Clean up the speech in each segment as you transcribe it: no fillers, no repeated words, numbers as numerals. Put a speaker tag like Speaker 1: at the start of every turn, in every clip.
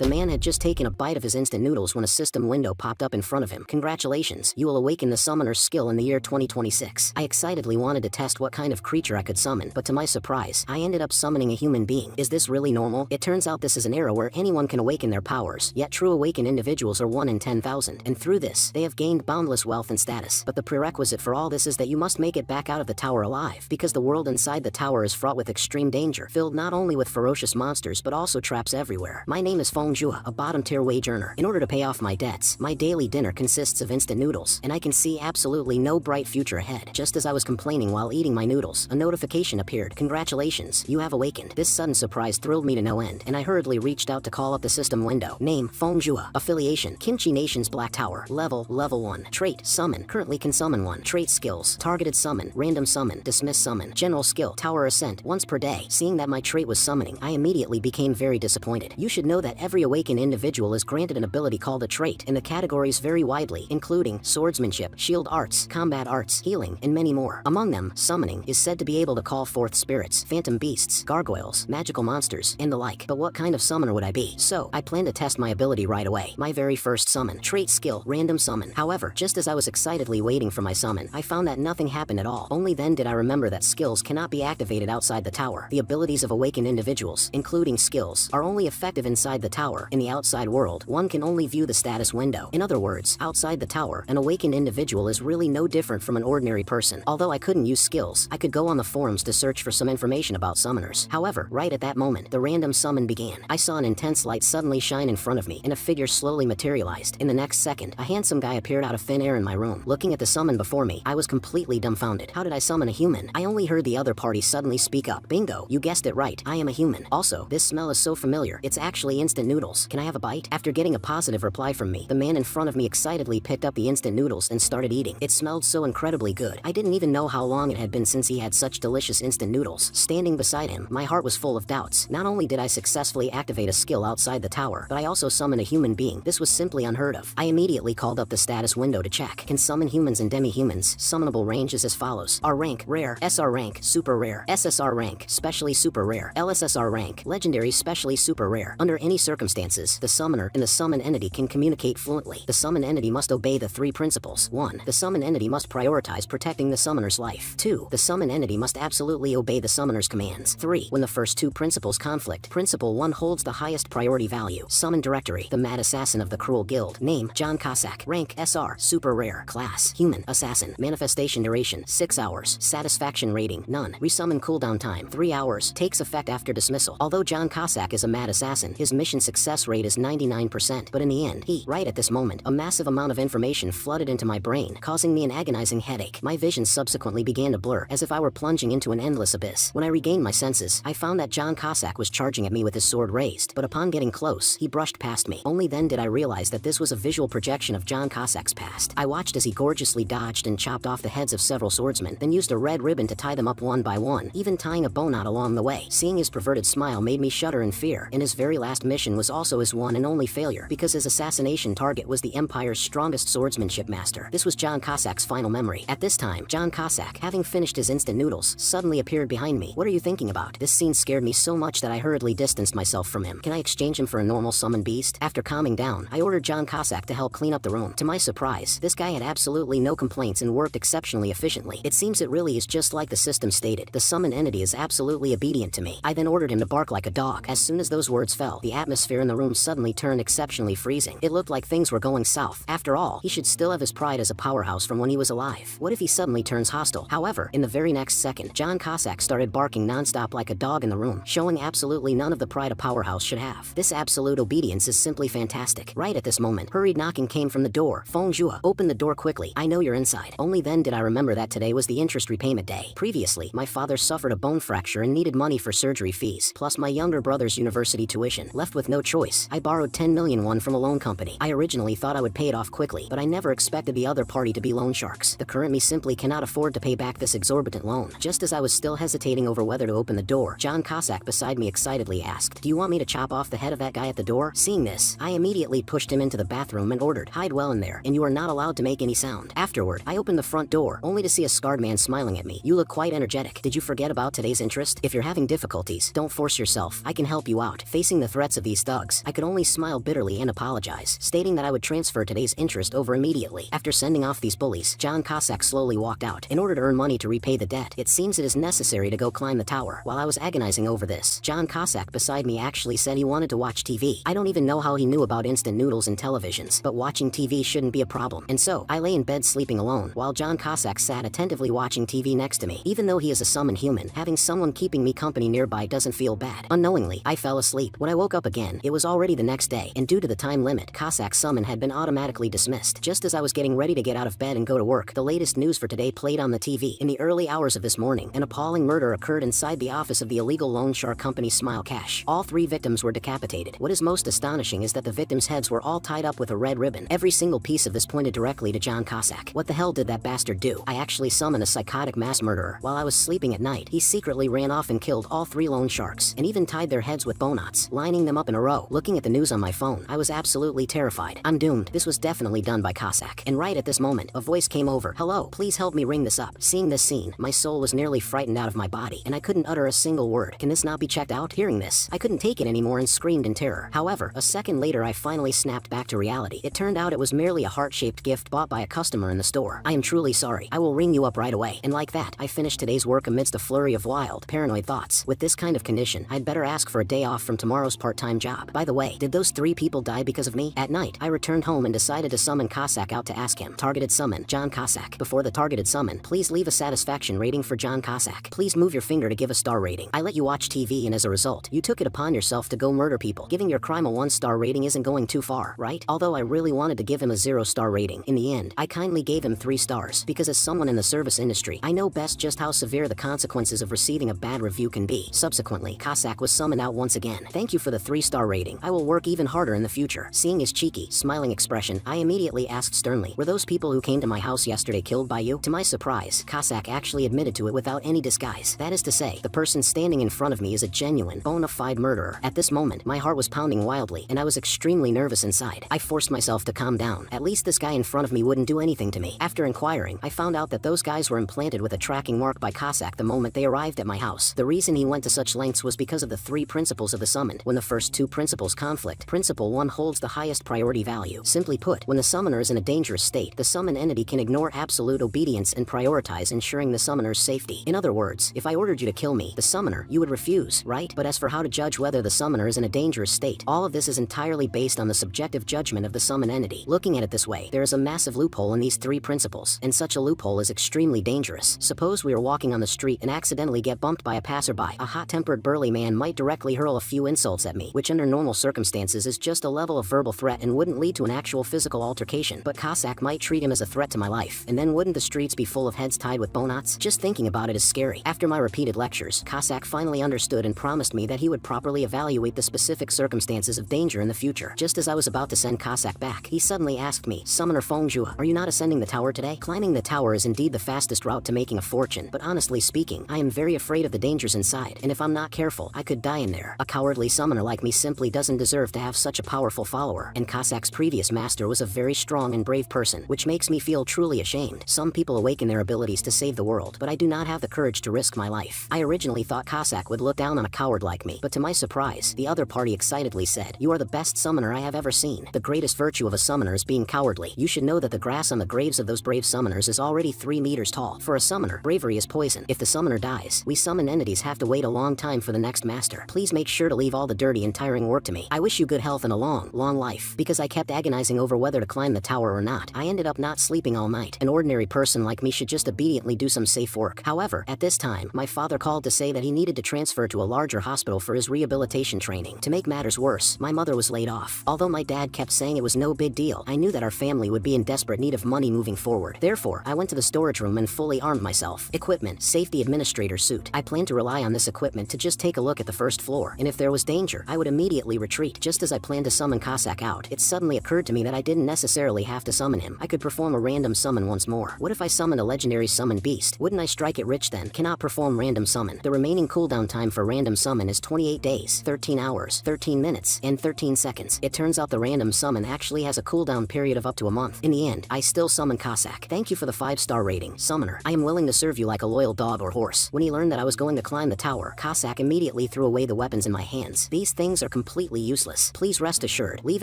Speaker 1: The man had just taken a bite of his instant noodles when a system window popped up in front of him. Congratulations, you will awaken the summoner's skill in the year 2026. I excitedly wanted to test what kind of creature I could summon, but to my surprise, I ended up summoning a human being. Is this really normal? It turns out this is an era where anyone can awaken their powers, yet true awakened individuals are 1 in 10,000, and through this, they have gained boundless wealth and status. But the prerequisite for all this is that you must make it back out of the tower alive, because the world inside the tower is fraught with extreme danger, filled not only with ferocious monsters but also traps everywhere. My name is Feng Jua, a bottom-tier wage earner. In order to pay off my debts, my daily dinner consists of instant noodles, and I can see absolutely no bright future ahead. Just as I was complaining while eating my noodles, a notification appeared. Congratulations, you have awakened. This sudden surprise thrilled me to no end, and I hurriedly reached out to call up the system window. Name, Feng Jua. Affiliation, Kimchi Nation's Black Tower. Level 1. Trait, Summon. Currently can summon 1. Trait skills, Targeted Summon, Random Summon, Dismiss Summon. General skill, Tower Ascent, once per day. Seeing that my trait was summoning, I immediately became very disappointed. You should know that every awakened individual is granted an ability called a trait, and the categories vary widely, including swordsmanship, shield arts, combat arts, healing, and many more. Among them, summoning is said to be able to call forth spirits, phantom beasts, gargoyles, magical monsters, and the like. But what kind of summoner would I be? So, I plan to test my ability right away. My very first summon. Trait skill, Random Summon. However, just as I was excitedly waiting for my summon, I found that nothing happened at all. Only then did I remember that skills cannot be activated outside the tower. The abilities of awakened individuals, including skills, are only effective inside the tower. In the outside world, one can only view the status window. In other words, outside the tower, an awakened individual is really no different from an ordinary person. Although I couldn't use skills, I could go on the forums to search for some information about summoners. However, right at that moment, the random summon began. I saw an intense light suddenly shine in front of me, and a figure slowly materialized. In the next second, a handsome guy appeared out of thin air in my room. Looking at the summon before me, I was completely dumbfounded. How did I summon a human? I only heard the other party suddenly speak up. Bingo, you guessed it right. I am a human. Also, this smell is so familiar. It's actually instant noodles. Can I have a bite? After getting a positive reply from me, the man in front of me excitedly picked up the instant noodles and started eating. It smelled so incredibly good. I didn't even know how long it had been since he had such delicious instant noodles. Standing beside him, my heart was full of doubts. Not only did I successfully activate a skill outside the tower, but I also summoned a human being. This was simply unheard of. I immediately called up the status window to check. Can summon humans and demi-humans. Summonable range is as follows. R rank, rare. SR rank, super rare. SSR rank, specially super rare. LSSR rank, legendary, specially super rare. Under any circumstances, the summoner and the summon entity can communicate fluently. The summon entity must obey the 3 principles. 1. The summon entity must prioritize protecting the summoner's life. 2. The summon entity must absolutely obey the summoner's commands. 3. When the first 2 principles conflict, Principle 1 holds the highest priority value. Summon directory. The mad assassin of the cruel guild. Name, John Cossack. Rank, SR, super rare. Class, human, assassin. Manifestation duration, 6 hours. Satisfaction rating, none. Resummon cooldown time, 3 hours. Takes effect after dismissal. Although John Cossack is a mad assassin, his mission success rate is 99%, but in the end, right at this moment, a massive amount of information flooded into my brain, causing me an agonizing headache. My vision subsequently began to blur, as if I were plunging into an endless abyss. When I regained my senses, I found that John Cossack was charging at me with his sword raised, but upon getting close, he brushed past me. Only then did I realize that this was a visual projection of John Cossack's past. I watched as he gorgeously dodged and chopped off the heads of several swordsmen, then used a red ribbon to tie them up one by one, even tying a bow knot along the way. Seeing his perverted smile made me shudder in fear, and his very last mission was also his one and only failure, because his assassination target was the Empire's strongest swordsmanship master. This was John Cossack's final memory. At this time, John Cossack, having finished his instant noodles, suddenly appeared behind me. What are you thinking about? This scene scared me so much that I hurriedly distanced myself from him. Can I exchange him for a normal summon beast? After calming down, I ordered John Cossack to help clean up the room. To my surprise, this guy had absolutely no complaints and worked exceptionally efficiently. It seems it really is just like the system stated. The summoned entity is absolutely obedient to me. I then ordered him to bark like a dog. As soon as those words fell, the atmosphere in the room suddenly turned exceptionally freezing. It looked like things were going south. After all, he should still have his pride as a powerhouse from when he was alive. What if he suddenly turns hostile? However, in the very next second, John Cossack started barking nonstop like a dog in the room, showing absolutely none of the pride a powerhouse should have. This absolute obedience is simply fantastic. Right at this moment, hurried knocking came from the door. Feng Jua, open the door quickly. I know you're inside. Only then did I remember that today was the interest repayment day. Previously, my father suffered a bone fracture and needed money for surgery fees, plus my younger brother's university tuition. Left with no choice, I borrowed 10 million won from a loan company. I originally thought I would pay it off quickly, but I never expected the other party to be loan sharks. The current me simply cannot afford to pay back this exorbitant loan. Just as I was still hesitating over whether to open the door, John Cossack beside me excitedly asked, "Do you want me to chop off the head of that guy at the door?" Seeing this, I immediately pushed him into the bathroom and ordered, "Hide well in there, and you are not allowed to make any sound." Afterward, I opened the front door, only to see a scarred man smiling at me. "You look quite energetic. Did you forget about today's interest? If you're having difficulties, don't force yourself. I can help you out." Facing the threats of these thugs. I could only smile bitterly and apologize, stating that I would transfer today's interest over immediately. After sending off these bullies, John Cossack slowly walked out. In order to earn money to repay the debt, it seems it is necessary to go climb the tower. While I was agonizing over this, John Cossack beside me actually said he wanted to watch TV. I don't even know how he knew about instant noodles and televisions, but watching TV shouldn't be a problem. And so, I lay in bed sleeping alone, while John Cossack sat attentively watching TV next to me. Even though he is a summoned human, having someone keeping me company nearby doesn't feel bad. Unknowingly, I fell asleep. When I woke up again, it was already the next day, and due to the time limit, Cossack's summon had been automatically dismissed. Just as I was getting ready to get out of bed and go to work, the latest news for today played on the TV. In the early hours of this morning, an appalling murder occurred inside the office of the illegal loan shark company Smile Cash. All 3 victims were decapitated. What is most astonishing is that the victims' heads were all tied up with a red ribbon. Every single piece of this pointed directly to John Cossack. What the hell did that bastard do? I actually summoned a psychotic mass murderer. While I was sleeping at night, he secretly ran off and killed all 3 loan sharks, and even tied their heads with bow knots, lining them up in a row. Looking at the news on my phone, I was absolutely terrified. I'm doomed. This was definitely done by Cossack. And right at this moment, a voice came over. Hello, please help me ring this up. Seeing this scene, my soul was nearly frightened out of my body, and I couldn't utter a single word. Can this not be checked out? Hearing this, I couldn't take it anymore and screamed in terror. However, a second later I finally snapped back to reality. It turned out it was merely a heart-shaped gift bought by a customer in the store. I am truly sorry. I will ring you up right away. And like that, I finished today's work amidst a flurry of wild, paranoid thoughts. With this kind of condition, I'd better ask for a day off from tomorrow's part-time job. By the way, did those 3 people die because of me? At night, I returned home and decided to summon Cossack out to ask him. Targeted summon, John Cossack. Before the targeted summon, please leave a satisfaction rating for John Cossack. Please move your finger to give a star rating. I let you watch TV and as a result, you took it upon yourself to go murder people. Giving your crime a 1-star rating isn't going too far, right? Although I really wanted to give him a 0-star rating, in the end, I kindly gave him 3 stars, because as someone in the service industry, I know best just how severe the consequences of receiving a bad review can be. Subsequently, Cossack was summoned out once again. Thank you for the 3-star rating. I will work even harder in the future. Seeing his cheeky, smiling expression, I immediately asked sternly, were those people who came to my house yesterday killed by you? To my surprise, Cossack actually admitted to it without any disguise. That is to say, the person standing in front of me is a genuine, bona fide murderer. At this moment, my heart was pounding wildly, and I was extremely nervous inside. I forced myself to calm down. At least this guy in front of me wouldn't do anything to me. After inquiring, I found out that those guys were implanted with a tracking mark by Cossack the moment they arrived at my house. The reason he went to such lengths was because of the 3 principles of the summoned. When the first 2 principles conflict, Principle 1 holds the highest priority value. Simply put, when the summoner is in a dangerous state, the summoned entity can ignore absolute obedience and prioritize ensuring the summoner's safety. In other words, if I ordered you to kill me, the summoner, you would refuse, right? But as for how to judge whether the summoner is in a dangerous state, all of this is entirely based on the subjective judgment of the summoned entity. Looking at it this way, there is a massive loophole in these 3 principles, and such a loophole is extremely dangerous. Suppose we are walking on the street and accidentally get bumped by a passerby. A hot-tempered burly man might directly hurl a few insults at me, which under normal circumstances is just a level of verbal threat and wouldn't lead to an actual physical altercation. But Cossack might treat him as a threat to my life, and then wouldn't the streets be full of heads tied with bow knots? Just thinking about it is scary. After my repeated lectures, Cossack finally understood and promised me that he would properly evaluate the specific circumstances of danger in the future. Just as I was about to send Cossack back, he suddenly asked me, Summoner Fengjua, are you not ascending the tower today? Climbing the tower is indeed the fastest route to making a fortune, but honestly speaking, I am very afraid of the dangers inside, and if I'm not careful, I could die in there. A cowardly summoner like me simply doesn't deserve to have such a powerful follower, and Cossack's previous master was a very strong and brave person, which makes me feel truly ashamed. Some people awaken their abilities to save the world, but I do not have the courage to risk my life. I originally thought Cossack would look down on a coward like me, but to my surprise, the other party excitedly said, you are the best summoner I have ever seen. The greatest virtue of a summoner is being cowardly. You should know that the grass on the graves of those brave summoners is already 3 meters tall. For a summoner, bravery is poison. If the summoner dies, we summoned entities have to wait a long time for the next master. Please make sure to leave all the dirty and tiring work to me. I wish you good health and a long, long life. Because I kept agonizing over whether to climb the tower or not, I ended up not sleeping all night. An ordinary person like me should just obediently do some safe work. However, at this time, my father called to say that he needed to transfer to a larger hospital for his rehabilitation training. To make matters worse, my mother was laid off. Although my dad kept saying it was no big deal, I knew that our family would be in desperate need of money moving forward. Therefore, I went to the storage room and fully armed myself. Equipment, safety administrator suit. I planned to rely on this equipment to just take a look at the first floor, and if there was danger, I would immediately retreat. Just as I planned to summon Cossack out, it suddenly occurred to me that I didn't necessarily have to summon him. I could perform a random summon once more. What if I summoned a legendary summon beast? Wouldn't I strike it rich then? Cannot perform random summon. The remaining cooldown time for random summon is 28 days, 13 hours, 13 minutes, and 13 seconds. It turns out the random summon actually has a cooldown period of up to a month. In the end, I still summoned Cossack. Thank you for the 5-star rating, Summoner. I am willing to serve you like a loyal dog or horse. When he learned that I was going to climb the tower, Cossack immediately threw away the weapons in my hands. These things are completely useless. Please rest assured, leave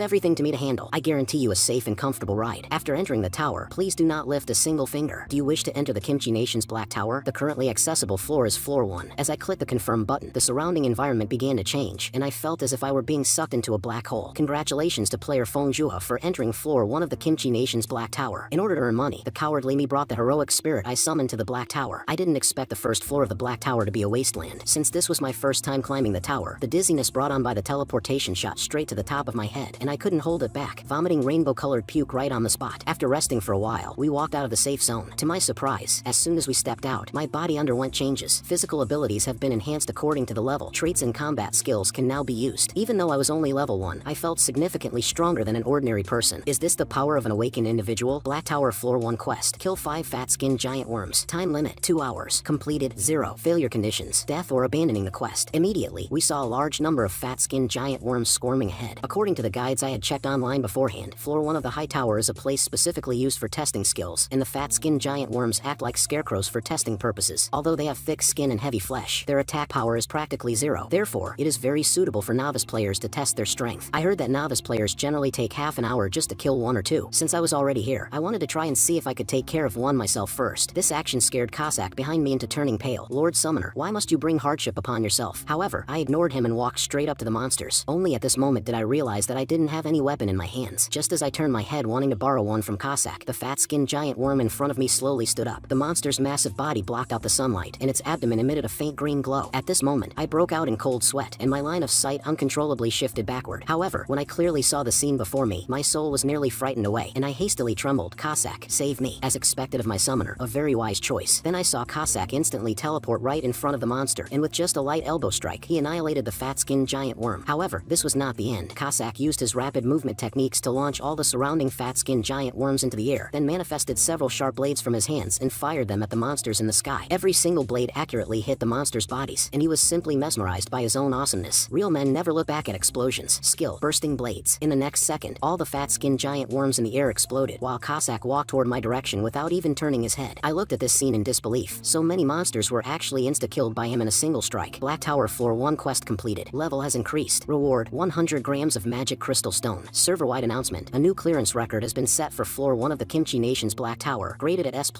Speaker 1: everything to me to handle. I guarantee you a safe and comfortable ride. After entering the tower, please do not lift a single finger. Do you wish to enter the Kimchi Nation's Black Tower? The currently accessible floor is floor 1. As I clicked the confirm button, the surrounding environment began to change, and I felt as if I were being sucked into a black hole. Congratulations to player Feng Jua for entering floor 1 of the Kimchi Nation's Black Tower. In order to earn money, the cowardly me brought the heroic spirit I summoned to the Black Tower. I didn't expect the first floor of the Black Tower to be a wasteland. Since this was my first time climbing the tower, the dizziness brought on by the teleportation shot straight to the top of my head, and I couldn't hold it back, vomiting rainbow-colored puke right on the spot. After resting for a while, we walked out of the safe zone. To my surprise, as soon as we stepped out, my body underwent changes. Physical abilities have been enhanced according to the level. Traits and combat skills can now be used. Even though I was only level 1, I felt significantly stronger than an ordinary person. Is this the power of an awakened individual? Black Tower Floor 1 quest. Kill 5 fat-skinned giant worms. Time limit, 2 hours. Completed, 0. Failure conditions, death or abandoning the quest. Immediately, we saw a large number of fat-skinned giant worms squirming ahead. According to the guides I had checked online beforehand, Floor 1 of the High Tower is a place specifically used for testing skills, and the fat-skinned giant worms act like scarecrows for testing purposes. Although they have thick skin and heavy flesh, their attack power is practically 0. Therefore, it is very suitable for novice players to test their strength. I heard that novice players generally take half an hour just to kill 1 or 2. Since I was already here, I wanted to try and see if I could take care of 1 myself first. This action scared Cossack behind me into turning pale. Lord Summoner, why must you bring hardship upon yourself? However, I ignored him and walked straight up to the monsters. Only at this moment did I realize that I didn't have any weapon in my hands. Just as I turned my head wanting to borrow one from Cossack, the fat-skinned giant worm in front of me slowly stood up. The monster's massive body blocked out the sunlight, and its abdomen emitted a faint green glow. At this moment, I broke out in cold sweat, and my line of sight uncontrollably shifted backward. However, when I clearly saw the scene before me, my soul was nearly frightened away, and I hastily trembled. Cossack, save me. As expected of my summoner, a very wise choice. Then I saw Cossack instantly teleport right in front of the monster, and with just a light elbow strike, he annihilated the fat-skinned giant worm. However, this was not the end. Cossack used his rapid movement techniques to launch all the surrounding fat-skinned giant worms into the air, then manifested several sharp blades from his hands and fired them at the monsters in the sky. Every single blade accurately hit the monsters' bodies, and he was simply mesmerized by his own awesomeness. Real men never look back at explosions. Skill, bursting blades. In the next second, all the fat-skinned giant worms in the air exploded, while Cossack walked toward my direction without even turning his head. I looked at this scene in disbelief. So many monsters were actually insta-killed by him in a single strike. Black Tower Floor 1 quest completed. Level has increased. Reward, 100 grams of magic crystal stone. Server-wide announcement. A new clearance record has been set for Floor 1 of the Kimchi Nation's Black Tower, graded at S++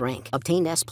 Speaker 1: rank. Obtained S++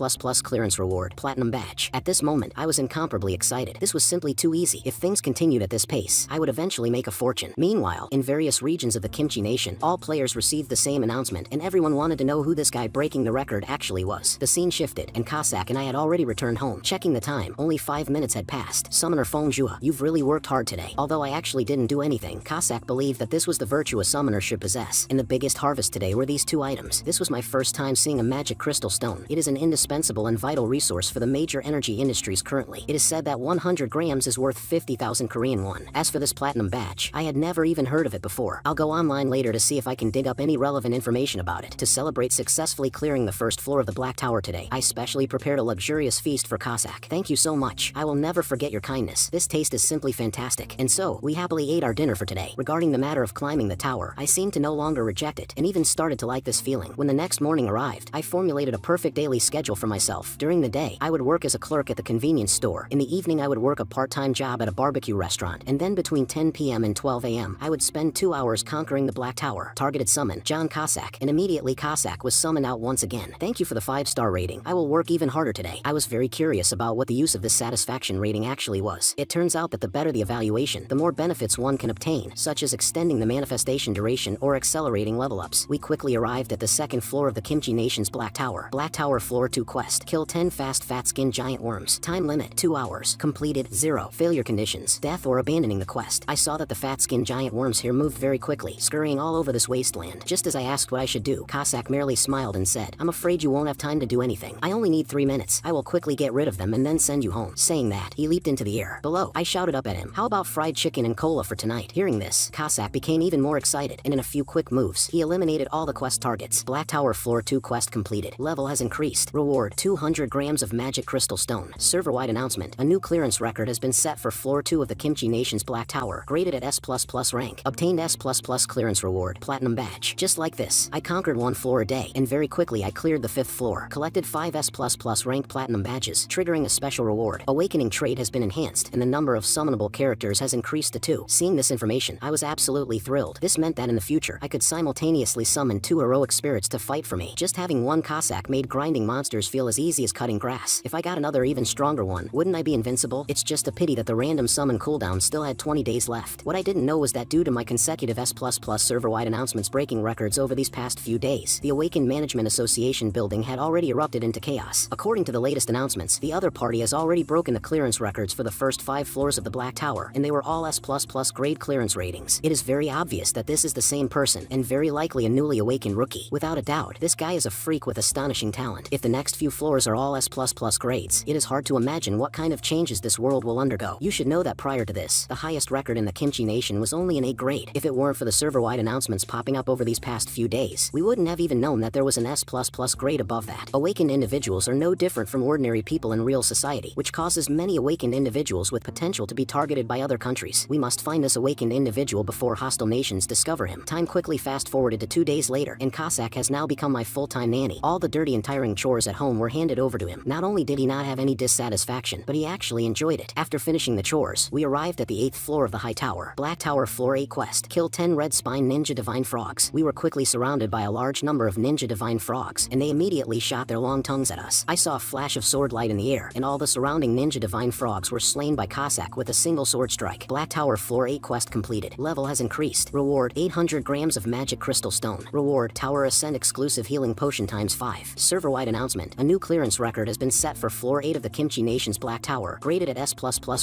Speaker 1: clearance reward, platinum badge. At this moment, I was incomparably excited. This was simply too easy. If things continued at this pace, I would eventually make a fortune. Meanwhile, in various regions of the Kimchi Nation, all players received the same announcement, and everyone wanted to know who this guy breaking the record actually was. The scene shifted, and Cossack and I had already returned home. Checking the time, only 5 minutes had passed. Summoner Feng Jua, you've really worked hard today. Although I actually didn't do anything, Cossack believed that this was the virtue a summoner should possess. And the biggest harvest today were these 2 items. This was my first time seeing a magic crystal stone. It is an indispensable and vital resource for the major energy industries currently. It is said that 100 grams is worth 50,000 Korean won. As for this platinum badge, I had never even heard of it before. I'll go online later to see if I can dig up any relevant information about it. To celebrate successfully clearing the first floor of the Black Tower today, I specially prepared a luxurious feast for Cossack. Thank you so much. I will never forget your kindness. This taste is simply fantastic. And so, we happily ate our dinner for today. Regarding the matter of climbing the tower, I seemed to no longer reject it, and even started to like this feeling. When the next morning arrived, I formulated a perfect daily schedule for myself. During the day, I would work as a clerk at the convenience store. In the evening, I would work a part-time job at a barbecue restaurant. And then between 10 p.m. and 12 a.m., I would spend 2 hours conquering the Black Tower. Targeted summon, John Cossack, and immediately Cossack was summoned out once again. Thank you for the 5-star rating. I will work even harder today. I was very curious about what the use of this satisfaction rating actually was. It turns out that the better the evaluation, the more benefits one can obtain, such as extending the manifestation duration or accelerating level ups. We quickly arrived at the second floor of the Kimchi Nation's Black Tower. Black Tower Floor 2 quest. Kill 10 fast fat-skinned giant worms. Time limit, 2 hours. Completed, 0. Failure conditions, death or abandoning the quest. I saw that the fat-skinned giant worms here moved very quickly, scurrying all over this wasteland. Just as I asked what I should do, Cossack merely smiled and said, I'm afraid you won't have time to do anything. I only need 3 minutes. I will quickly get rid of them and then send you home. Saying that, he leaped into the air. Below, I shouted up at him, how about fried chicken and cola for tonight? Hearing this, Cossack became even more excited, and in a few quick moves, he eliminated all the quest targets. Black Tower Floor 2 quest completed. Level has increased. Reward, 200 grams of magic crystal stone. Server-wide announcement. A new clearance record has been set for Floor 2 of the Kimchi Nation's Black Tower, graded at S++ rank. Obtained S++ clearance reward, platinum badge. Just like this, I conquered 1 floor a day, and very quickly I cleared the 5th floor. Collected 5 S++ rank platinum badges, triggering a special reward. Awakening trait has been enhanced, and the number of summonable characters has increased to 2. Seeing this information, I was absolutely thrilled. This meant that in the future, I could simultaneously summon 2 heroic spirits to fight for me. Just having one Cossack made grinding monsters feel as easy as cutting grass. If I got another even stronger one, wouldn't I be invincible? It's just a pity that the random summon cooldown still had 20 days left. What I didn't know was that due to my consecutive S++ server-wide announcements breaking records over these past few days, the Awakened Management Association building had already erupted into chaos. According to the latest announcements, the other party has already broken the clearance records for the first 5 floors of the Black Tower, and they were all S++ grade clearance ratings. It is very obvious that this is the same person, and very likely a newly awakened rookie. Without a doubt, this guy is a freak with astonishing talent. If the next few floors are all S++ grades, it is hard to imagine what kind of changes this world will undergo. You should know that prior to this, the highest record in the Kimchi Nation was only an A grade. If it weren't for the server-wide announcements popping up over these past few days, we wouldn't have even known that there was an S++ grade above that. Awakened individuals are no different from ordinary people in real society, which causes many awakened individuals with potential to be targeted by other countries. We must find this awakened individual before hostile nations discover him. Time quickly fast-forwarded to 2 days later, and Cossack has now become my full-time nanny. All the dirty and tiring chores at home were handed over to him. Not only did he not have any dissatisfaction, but he actually enjoyed it. After finishing the chores, we arrived at the 8th floor of the High Tower. Black Tower Floor 8 quest. Kill 10 red spine ninja divine frogs. We were quickly surrounded by a large number of ninja divine frogs, and they immediately shot their long tongues at us. I saw a flash of sword light in the air, and all the surrounding ninja divine frogs were slain by Cossack with a single sword strike. Black Tower Floor 8 quest completed. Level has increased. Reward 800 grams of magic crystal stone. Reward Tower Ascent exclusive healing potion times 5. Server-wide announcement. A new clearance record has been set for Floor 8 of the Kimchi Nation's Black Tower, graded at S++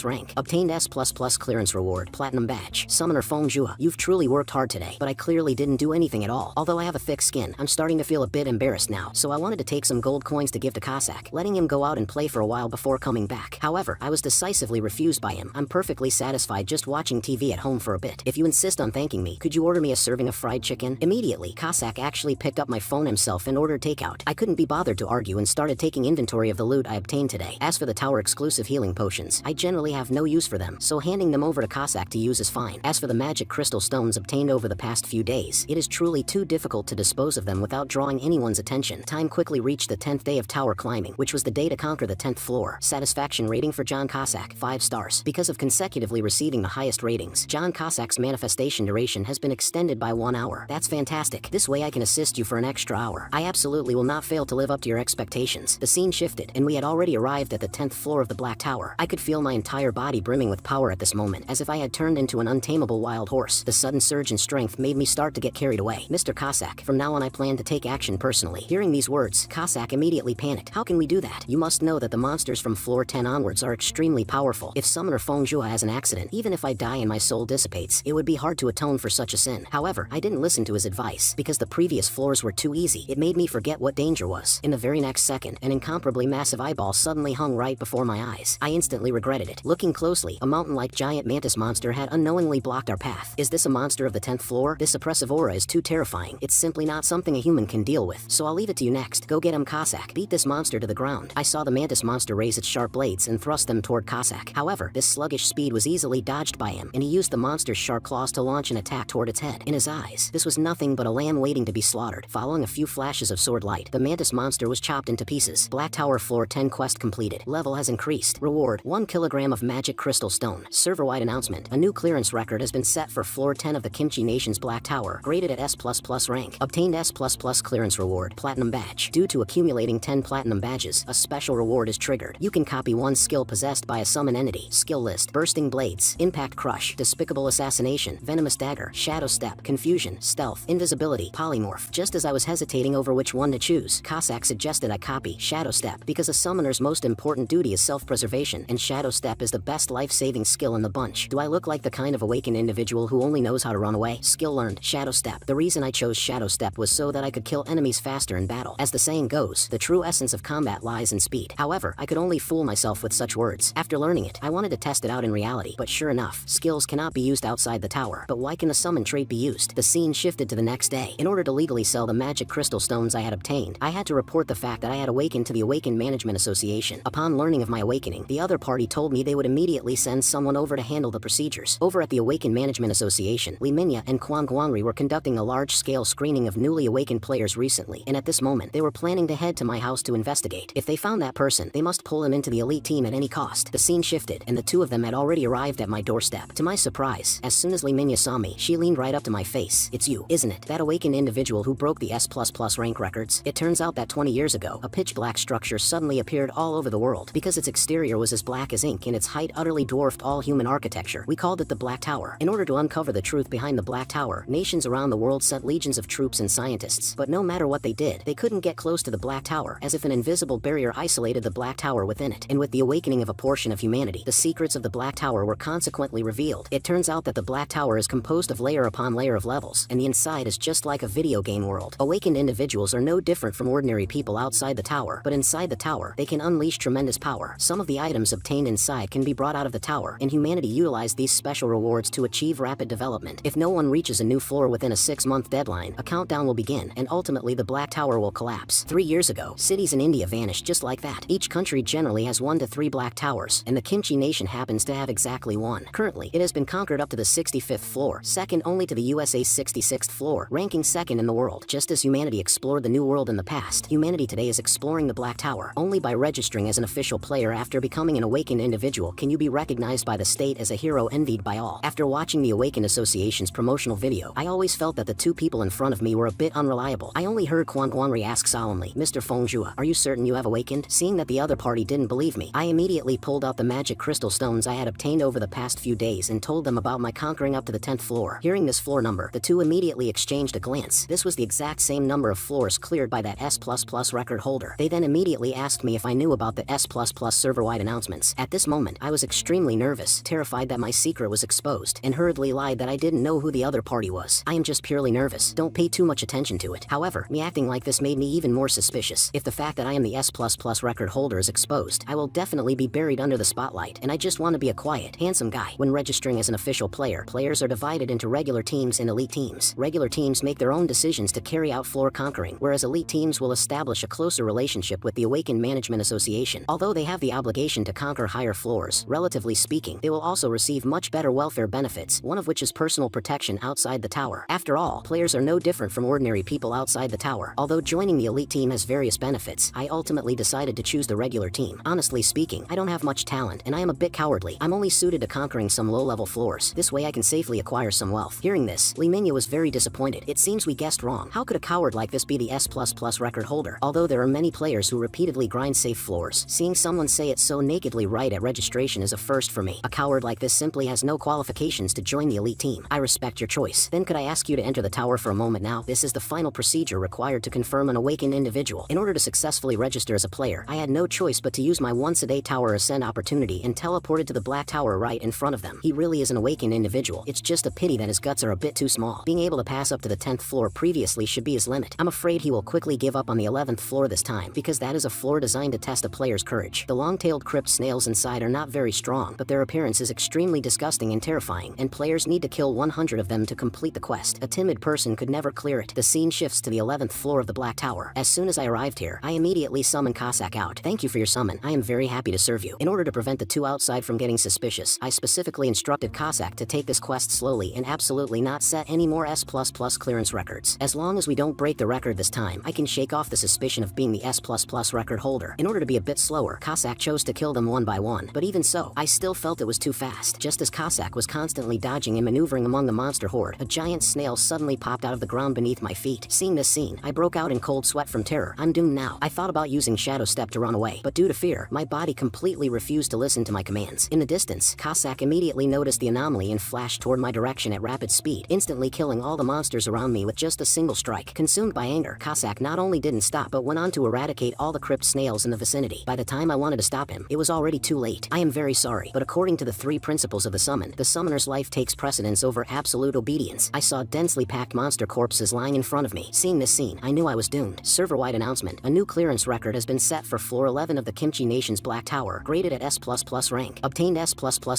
Speaker 1: rank. Obtained S++ clearance reward. Platinum badge. Summoner Feng Zhua, you've truly worked hard today, but I clearly didn't do anything at all. Although I have a thick skin, I'm starting to feel a bit embarrassed now, so I wanted to take some gold coins to give to Cossack, letting him go out and play for a while before coming back. However, I was decisively refused by him. I'm perfectly satisfied just watching TV at home for a bit. If you insist on thanking me, could you order me a serving of fried chicken? Immediately, Cossack actually picked up my phone himself and ordered takeout. I couldn't be bothered to argue and started taking inventory of the loot I obtained today. As for the tower exclusive healing potions, I generally have no use for them, so handing them over to Cossack to use is fine. As for the magic crystal stones obtained over the past few days, it is truly too difficult to dispose of them without drawing anyone's attention. Time quickly reached the 10th day of tower climbing, which was the day to conquer the 10th floor. Satisfaction rating for John Cossack, 5 stars. Because of consecutively receiving the highest ratings, John Cossack's manifestation duration has been extended by 1 hour. That's fantastic. This way I can assist you for an extra hour. I absolutely will not fail to live up to your expectations. The scene shifted, and we had already arrived at the 10th floor of the Black Tower. I could feel my entire body brimming with power at this moment, as if I had turned into an untamable wild horse. The sudden surge in strength made me start to get carried away. Mr. Cossack, from now on I plan to take action personally. Hearing these words, Cossack immediately panicked. How can we do that? You must know that the monsters from floor 10 onwards are extremely powerful. If Summoner Feng Zhua has an accident, even if I die and my soul dissipates, it would be hard to atone for such a sin. However, I didn't listen to his advice, because the previous floors were too easy. It made me forget what danger was. In the very next second, an incomparably massive eyeball suddenly hung right before my eyes. I instantly regretted it. Looking closely, a mountain-like giant mantis monster had unknowingly blocked our path. Is this a monster of the 10th floor? This oppressive aura is too terrifying. It's simply not something a human can deal with. So I'll leave it to you next. Go get him, Cossack. Beat this monster to the ground. I saw the mantis monster raise its sharp blades and thrust them toward Cossack. However, this sluggish speed was easily dodged by him, and he used the monster's sharp claws to launch an attack toward its head. In his eyes, this was nothing but a lamb waiting to be slaughtered. Following a few flashes of sword light, the mantis monster was chopped into pieces. Black Tower Floor 10 quest completed. Level has increased. Reward 1 kilogram of magic crystal stone. Server-wide announcement. A new clearance record has been set for Floor 10 of the Kimchi Nation's Black Tower, graded at S++ rank. Obtained S++ clearance reward. Platinum badge. Due to accumulating 10 platinum badges, a special reward is triggered. You can copy one skill possessed by a summon entity. Skill list: Bursting Blades, Impact Crush, Despicable Assassination, Venomous Dagger, Shadow Step, Confusion, Stealth, Invisibility, Polymorph. Just as I was hesitating over which one to choose, Cossack suggested I copy Shadow Step, because a summoner's most important duty is self-preservation, and Shadow Step is the best life-saving skill in the bunch. Do I look like the kind of awakened individual who only knows how to run away? Skill learned: Shadow Step. The reason I chose Shadow Step was so that I could kill enemies faster in battle. As the saying goes, the true essence of combat lies in speed. However, I could only fool myself with such words. After learning it, I wanted to test it out in reality, but sure enough, skills cannot be used outside the tower. But why can the summon trait be used? The scene shifted to the next day. In order to legally sell the magic crystal stones I had obtained, I had to report the fact that I had awakened to the Awakened Management Association. Upon learning of my awakening, the other party told me they would immediately send someone over to handle the procedures. Over at the Awakened Management Association, Li Minya and Quan Guangri were conducting a large-scale screening of newly awakened players recently, and at this moment, they were planning to head to my house to investigate. If they found that person, they must pull him into the elite team at any cost. The scene shifted, and the two of them had already arrived arrived at my doorstep. To my surprise, as soon as Li Minya saw me, she leaned right up to my face. "It's you, isn't it? That awakened individual who broke the S++ rank records." It turns out that 20 years ago, a pitch-black structure suddenly appeared all over the world. Because its exterior was as black as ink and its height utterly dwarfed all human architecture, we called it the Black Tower. In order to uncover the truth behind the Black Tower, nations around the world sent legions of troops and scientists. But no matter what they did, they couldn't get close to the Black Tower, as if an invisible barrier isolated the Black Tower within it. And with the awakening of a portion of humanity, the secrets of the Black Tower were consequently revealed. It turns out that the Black Tower is composed of layer upon layer of levels, and the inside is just like a video game world. Awakened individuals are no different from ordinary people outside the tower, but inside the tower, they can unleash tremendous power. Some of the items obtained inside can be brought out of the tower, and humanity utilized these special rewards to achieve rapid development. If no one reaches a new floor within a 6-month deadline, a countdown will begin, and ultimately the Black Tower will collapse. 3 years ago, cities in India vanished just like that. Each country generally has 1 to 3 Black Towers, and the Kimchi nation happens to have exactly one. Currently, it has been conquered up to the 65th floor, second only to the USA's 66th floor, ranking second in the world. Just as humanity explored the New World in the past, humanity today is exploring the Black Tower. Only by registering as an official player after becoming an awakened individual can you be recognized by the state as a hero envied by all. After watching the Awakened Association's promotional video, I always felt that the 2 people in front of me were a bit unreliable. I only heard Quan Guanri ask solemnly, "Mr. Fengjua, are you certain you have awakened?" Seeing that the other party didn't believe me, I immediately pulled out the magic crystal stones I had obtained over the past few days and told them about my conquering up to the 10th floor. Hearing this floor number, the 2 immediately exchanged a glance. This was the exact same number of floors cleared by that S++ record holder. They then immediately asked me if I knew about the S++ server-wide announcements. At this moment, I was extremely nervous, terrified that my secret was exposed, and hurriedly lied that I didn't know who the other party was. I am just purely nervous. Don't pay too much attention to it. However, me acting like this made me even more suspicious. If the fact that I am the S++ record holder is exposed, I will definitely be buried under the spotlight, and I just want to be a quiet, handsome guy. When registering as an official player, players are divided into regular teams and elite teams. Regular teams make their own decisions to carry out floor conquering, whereas elite teams will establish a closer relationship with the Awakened Management Association. Although they have the obligation to conquer higher floors, relatively speaking, they will also receive much better welfare benefits, one of which is personal protection outside the tower. After all, players are no different from ordinary people outside the tower. Although joining the elite team has various benefits, I ultimately decided to choose the regular team. Honestly speaking, I don't have much talent, and I am a bit cowardly. I'm only suited to conquering some low-level floors. This way I can safely acquire some wealth. Hearing this, Li Minya was very disappointed. It seems we guessed wrong. How could a coward like this be the S++ record holder? Although there are many players who repeatedly grind safe floors, seeing someone say it so nakedly right at registration is a first for me. A coward like this simply has no qualifications to join the elite team. I respect your choice. Then could I ask you to enter the tower for a moment now? This is the final procedure required to confirm an awakened individual. In order to successfully register as a player, I had no choice but to use my once-a-day tower ascend opportunity and teleported to the Black Tower right in front of them. He really is an awakened individual. It's just a pity that his guts are a bit too small. Being able to pass up to the 10th floor previously should be his limit. I'm afraid he will quickly give up on the 11th floor this time, because that is a floor designed to test a player's courage. The long-tailed crypt snails inside are not very strong, but their appearance is extremely disgusting and terrifying, and players need to kill 100 of them to complete the quest. A timid person could never clear it. The scene shifts to the 11th floor of the Black Tower. As soon as I arrived here, I immediately summoned Cossack out. "Thank you for your summon. I am very happy to serve you." In order to prevent the 2 outside from getting suspicious, I specifically instructed Cossack to take this quest slowly and absolutely not set any more S++ clearance records. As long as we don't break the record this time, I can shake off the suspicion of being the S++ record holder. In order to be a bit slower, Cossack chose to kill them one by one, but even so, I still felt it was too fast. Just as Cossack was constantly dodging and maneuvering among the monster horde, a giant snail suddenly popped out of the ground beneath my feet. Seeing this scene, I broke out in cold sweat from terror. I'm doomed now. I thought about using Shadow Step to run away, but due to fear, my body completely refused to listen to my commands. In the distance, Cossack immediately noticed the anomaly and flashed toward my direction at rapid speed, instantly killing all the monsters around me with just a single strike. Consumed by anger, Cossack not only didn't stop but went on to eradicate all the crypt snails in the vicinity. By the time I wanted to stop him, it was already too late. I am very sorry, but according to the 3 principles of the summon, the summoner's life takes precedence over absolute obedience. I saw densely packed monster corpses lying in front of me. Seeing this scene, I knew I was doomed. Server-wide announcement: a new clearance record has been set for floor 11 of the Kimchi Nation's Black Tower, graded at S++ rank. Obtained S++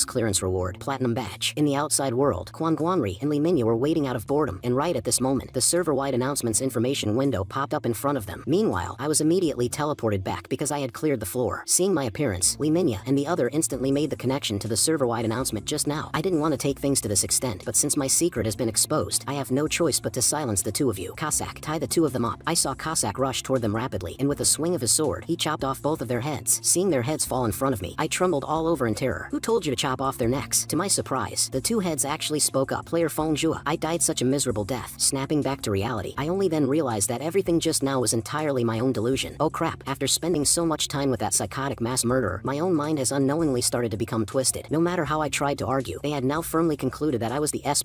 Speaker 1: clearance reward, Platinum Badge. In the outside world, Quan Guanri and Li Minya were waiting out of boredom, and right at this moment, the server-wide announcements information window popped up in front of them. Meanwhile, I was immediately teleported back because I had cleared the floor. Seeing my appearance, Li Minya and the other instantly made the connection to the server-wide announcement just now. I didn't want to take things to this extent, but since my secret has been exposed, I have no choice but to silence the 2 of you. Cossack, tie the 2 of them up. I saw Cossack rush toward them rapidly, and with a swing of his sword, he chopped off both of their heads. Seeing their heads fall in front of me, I trembled all over in terror. Who told you to chop off their necks. To my surprise, the two heads actually spoke up. Player Fengjua, I died such a miserable death. Snapping back to reality, I only then realized that everything just now was entirely my own delusion. Oh crap, after spending so much time with that psychotic mass murderer, my own mind has unknowingly started to become twisted. No matter how I tried to argue, they had now firmly concluded that I was the S++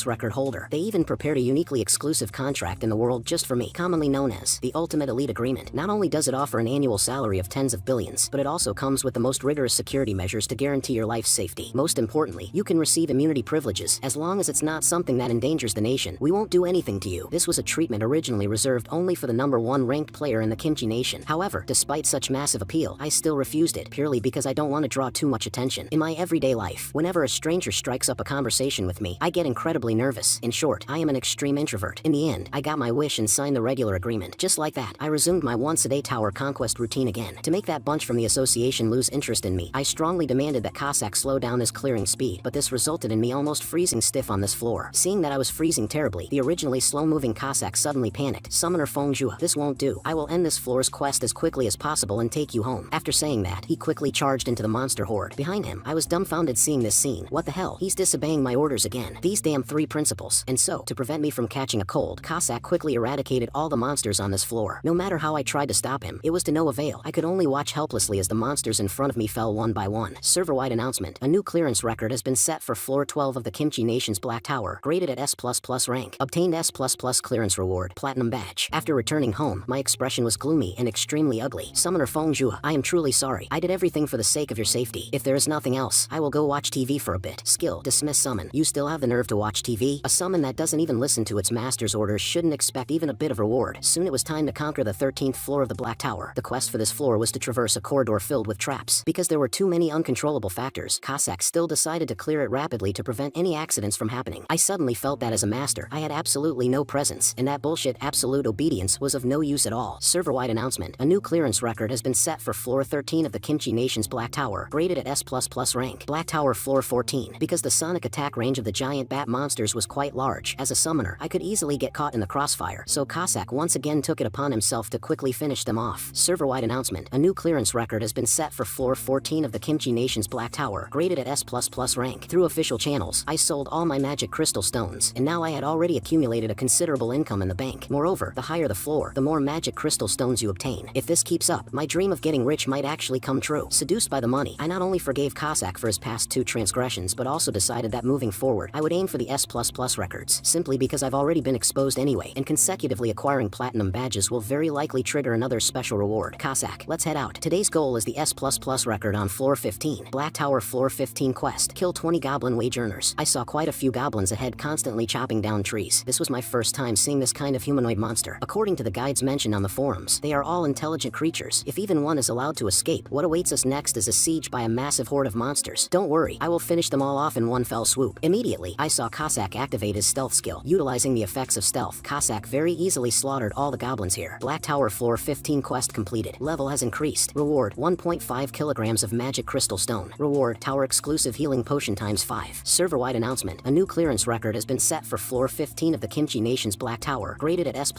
Speaker 1: record holder. They even prepared a uniquely exclusive contract in the world just for me, commonly known as the Ultimate Elite Agreement. Not only does it offer an annual salary of tens of billions, but it also comes with the most rigorous security measures to guarantee your life's safety. Most importantly, you can receive immunity privileges as long as it's not something that endangers the nation. We won't do anything to you. This was a treatment originally reserved only for the #1 ranked player in the Kimchi Nation. However, despite such massive appeal, I still refused it, purely because I don't want to draw too much attention. In my everyday life, whenever a stranger strikes up a conversation with me, I get incredibly nervous. In short, I am an extreme introvert. In the end, I got my wish and signed the regular agreement. Just like that, I resumed my once-a-day tower conquest routine again. To make that bunch from the association lose interest in me, I strongly demanded that Cossack slow down his clearing speed, but this resulted in me almost freezing stiff on this floor. Seeing that I was freezing terribly, the originally slow-moving Cossack suddenly panicked. Summoner Fengjua, this won't do. I will end this floor's quest as quickly as possible and take you home. After saying that, he quickly charged into the monster horde behind him. I was dumbfounded seeing this scene. What the hell? He's disobeying my orders again. These damn 3 principles. And so, to prevent me from catching a cold, Cossack quickly eradicated all the monsters on this floor. No matter how I tried to stop him, it was to no avail. I could only watch helplessly as the monsters in front of me fell one by one. Server-wide announcement. A new clearance record has been set for floor 12 of the Kimchi Nation's Black Tower, graded at S++ rank. Obtained S++ clearance reward, Platinum Badge. After returning home, my expression was gloomy and extremely ugly. Summoner Fengjua, I am truly sorry. I did everything for the sake of your safety. If there is nothing else, I will go watch TV for a bit. Skill, dismiss summon. You still have the nerve to watch TV? A summon that doesn't even listen to its master's orders shouldn't expect even a bit of reward. Soon it was time to conquer the 13th floor of the Black Tower. The quest for this floor was to traverse a corridor filled with traps. Because there were too many uncontrollable factors, Cossack still decided to clear it rapidly to prevent any accidents from happening. I suddenly felt that as a master, I had absolutely no presence, and that bullshit absolute obedience was of no use at all. Server-wide announcement. A new clearance record has been set for floor 13 of the Kimchi Nation's Black Tower, graded at S++ rank. Black Tower floor 14. Because the sonic attack range of the giant bat monsters was quite large, as a summoner, I could easily get caught in the crossfire, so Cossack once again took it upon himself to quickly finish them off. Server-wide announcement. A new clearance record has been set for floor 14 of the Kimchi Nation's Black Tower, graded at S++ rank. Through official channels, I sold all my magic crystal stones, and now I had already accumulated a considerable income in the bank. Moreover, the higher the floor, the more magic crystal stones you obtain. If this keeps up, my dream of getting rich might actually come true. Seduced by the money, I not only forgave Cossack for his past 2 transgressions, but also decided that moving forward, I would aim for the S++ records, simply because I've already been exposed anyway, and consecutively acquiring platinum badges will very likely trigger another special reward. Cossack, let's head out. Today's goal is the S++ record on floor 15. Black Tower floor 15 quest. Kill 20 goblin wage earners. I saw quite a few goblins ahead constantly chopping down trees. This was my first time seeing this kind of humanoid monster. According to the guides mentioned on the forums, they are all intelligent creatures. If even one is allowed to escape, what awaits us next is a siege by a massive horde of monsters. Don't worry, I will finish them all off in one fell swoop. Immediately, I saw Cossack activate his stealth skill. Utilizing the effects of stealth, Cossack very easily slaughtered all the goblins here. Black Tower floor 15 quest completed. Level has increased. Reward, 1.5 kilograms of magic crystal stone. Reward, tower exclusive healing potion ×5. Server-wide announcement. A new clearance record has been set for floor 15 of the Kimchi Nation's Black Tower, graded at S++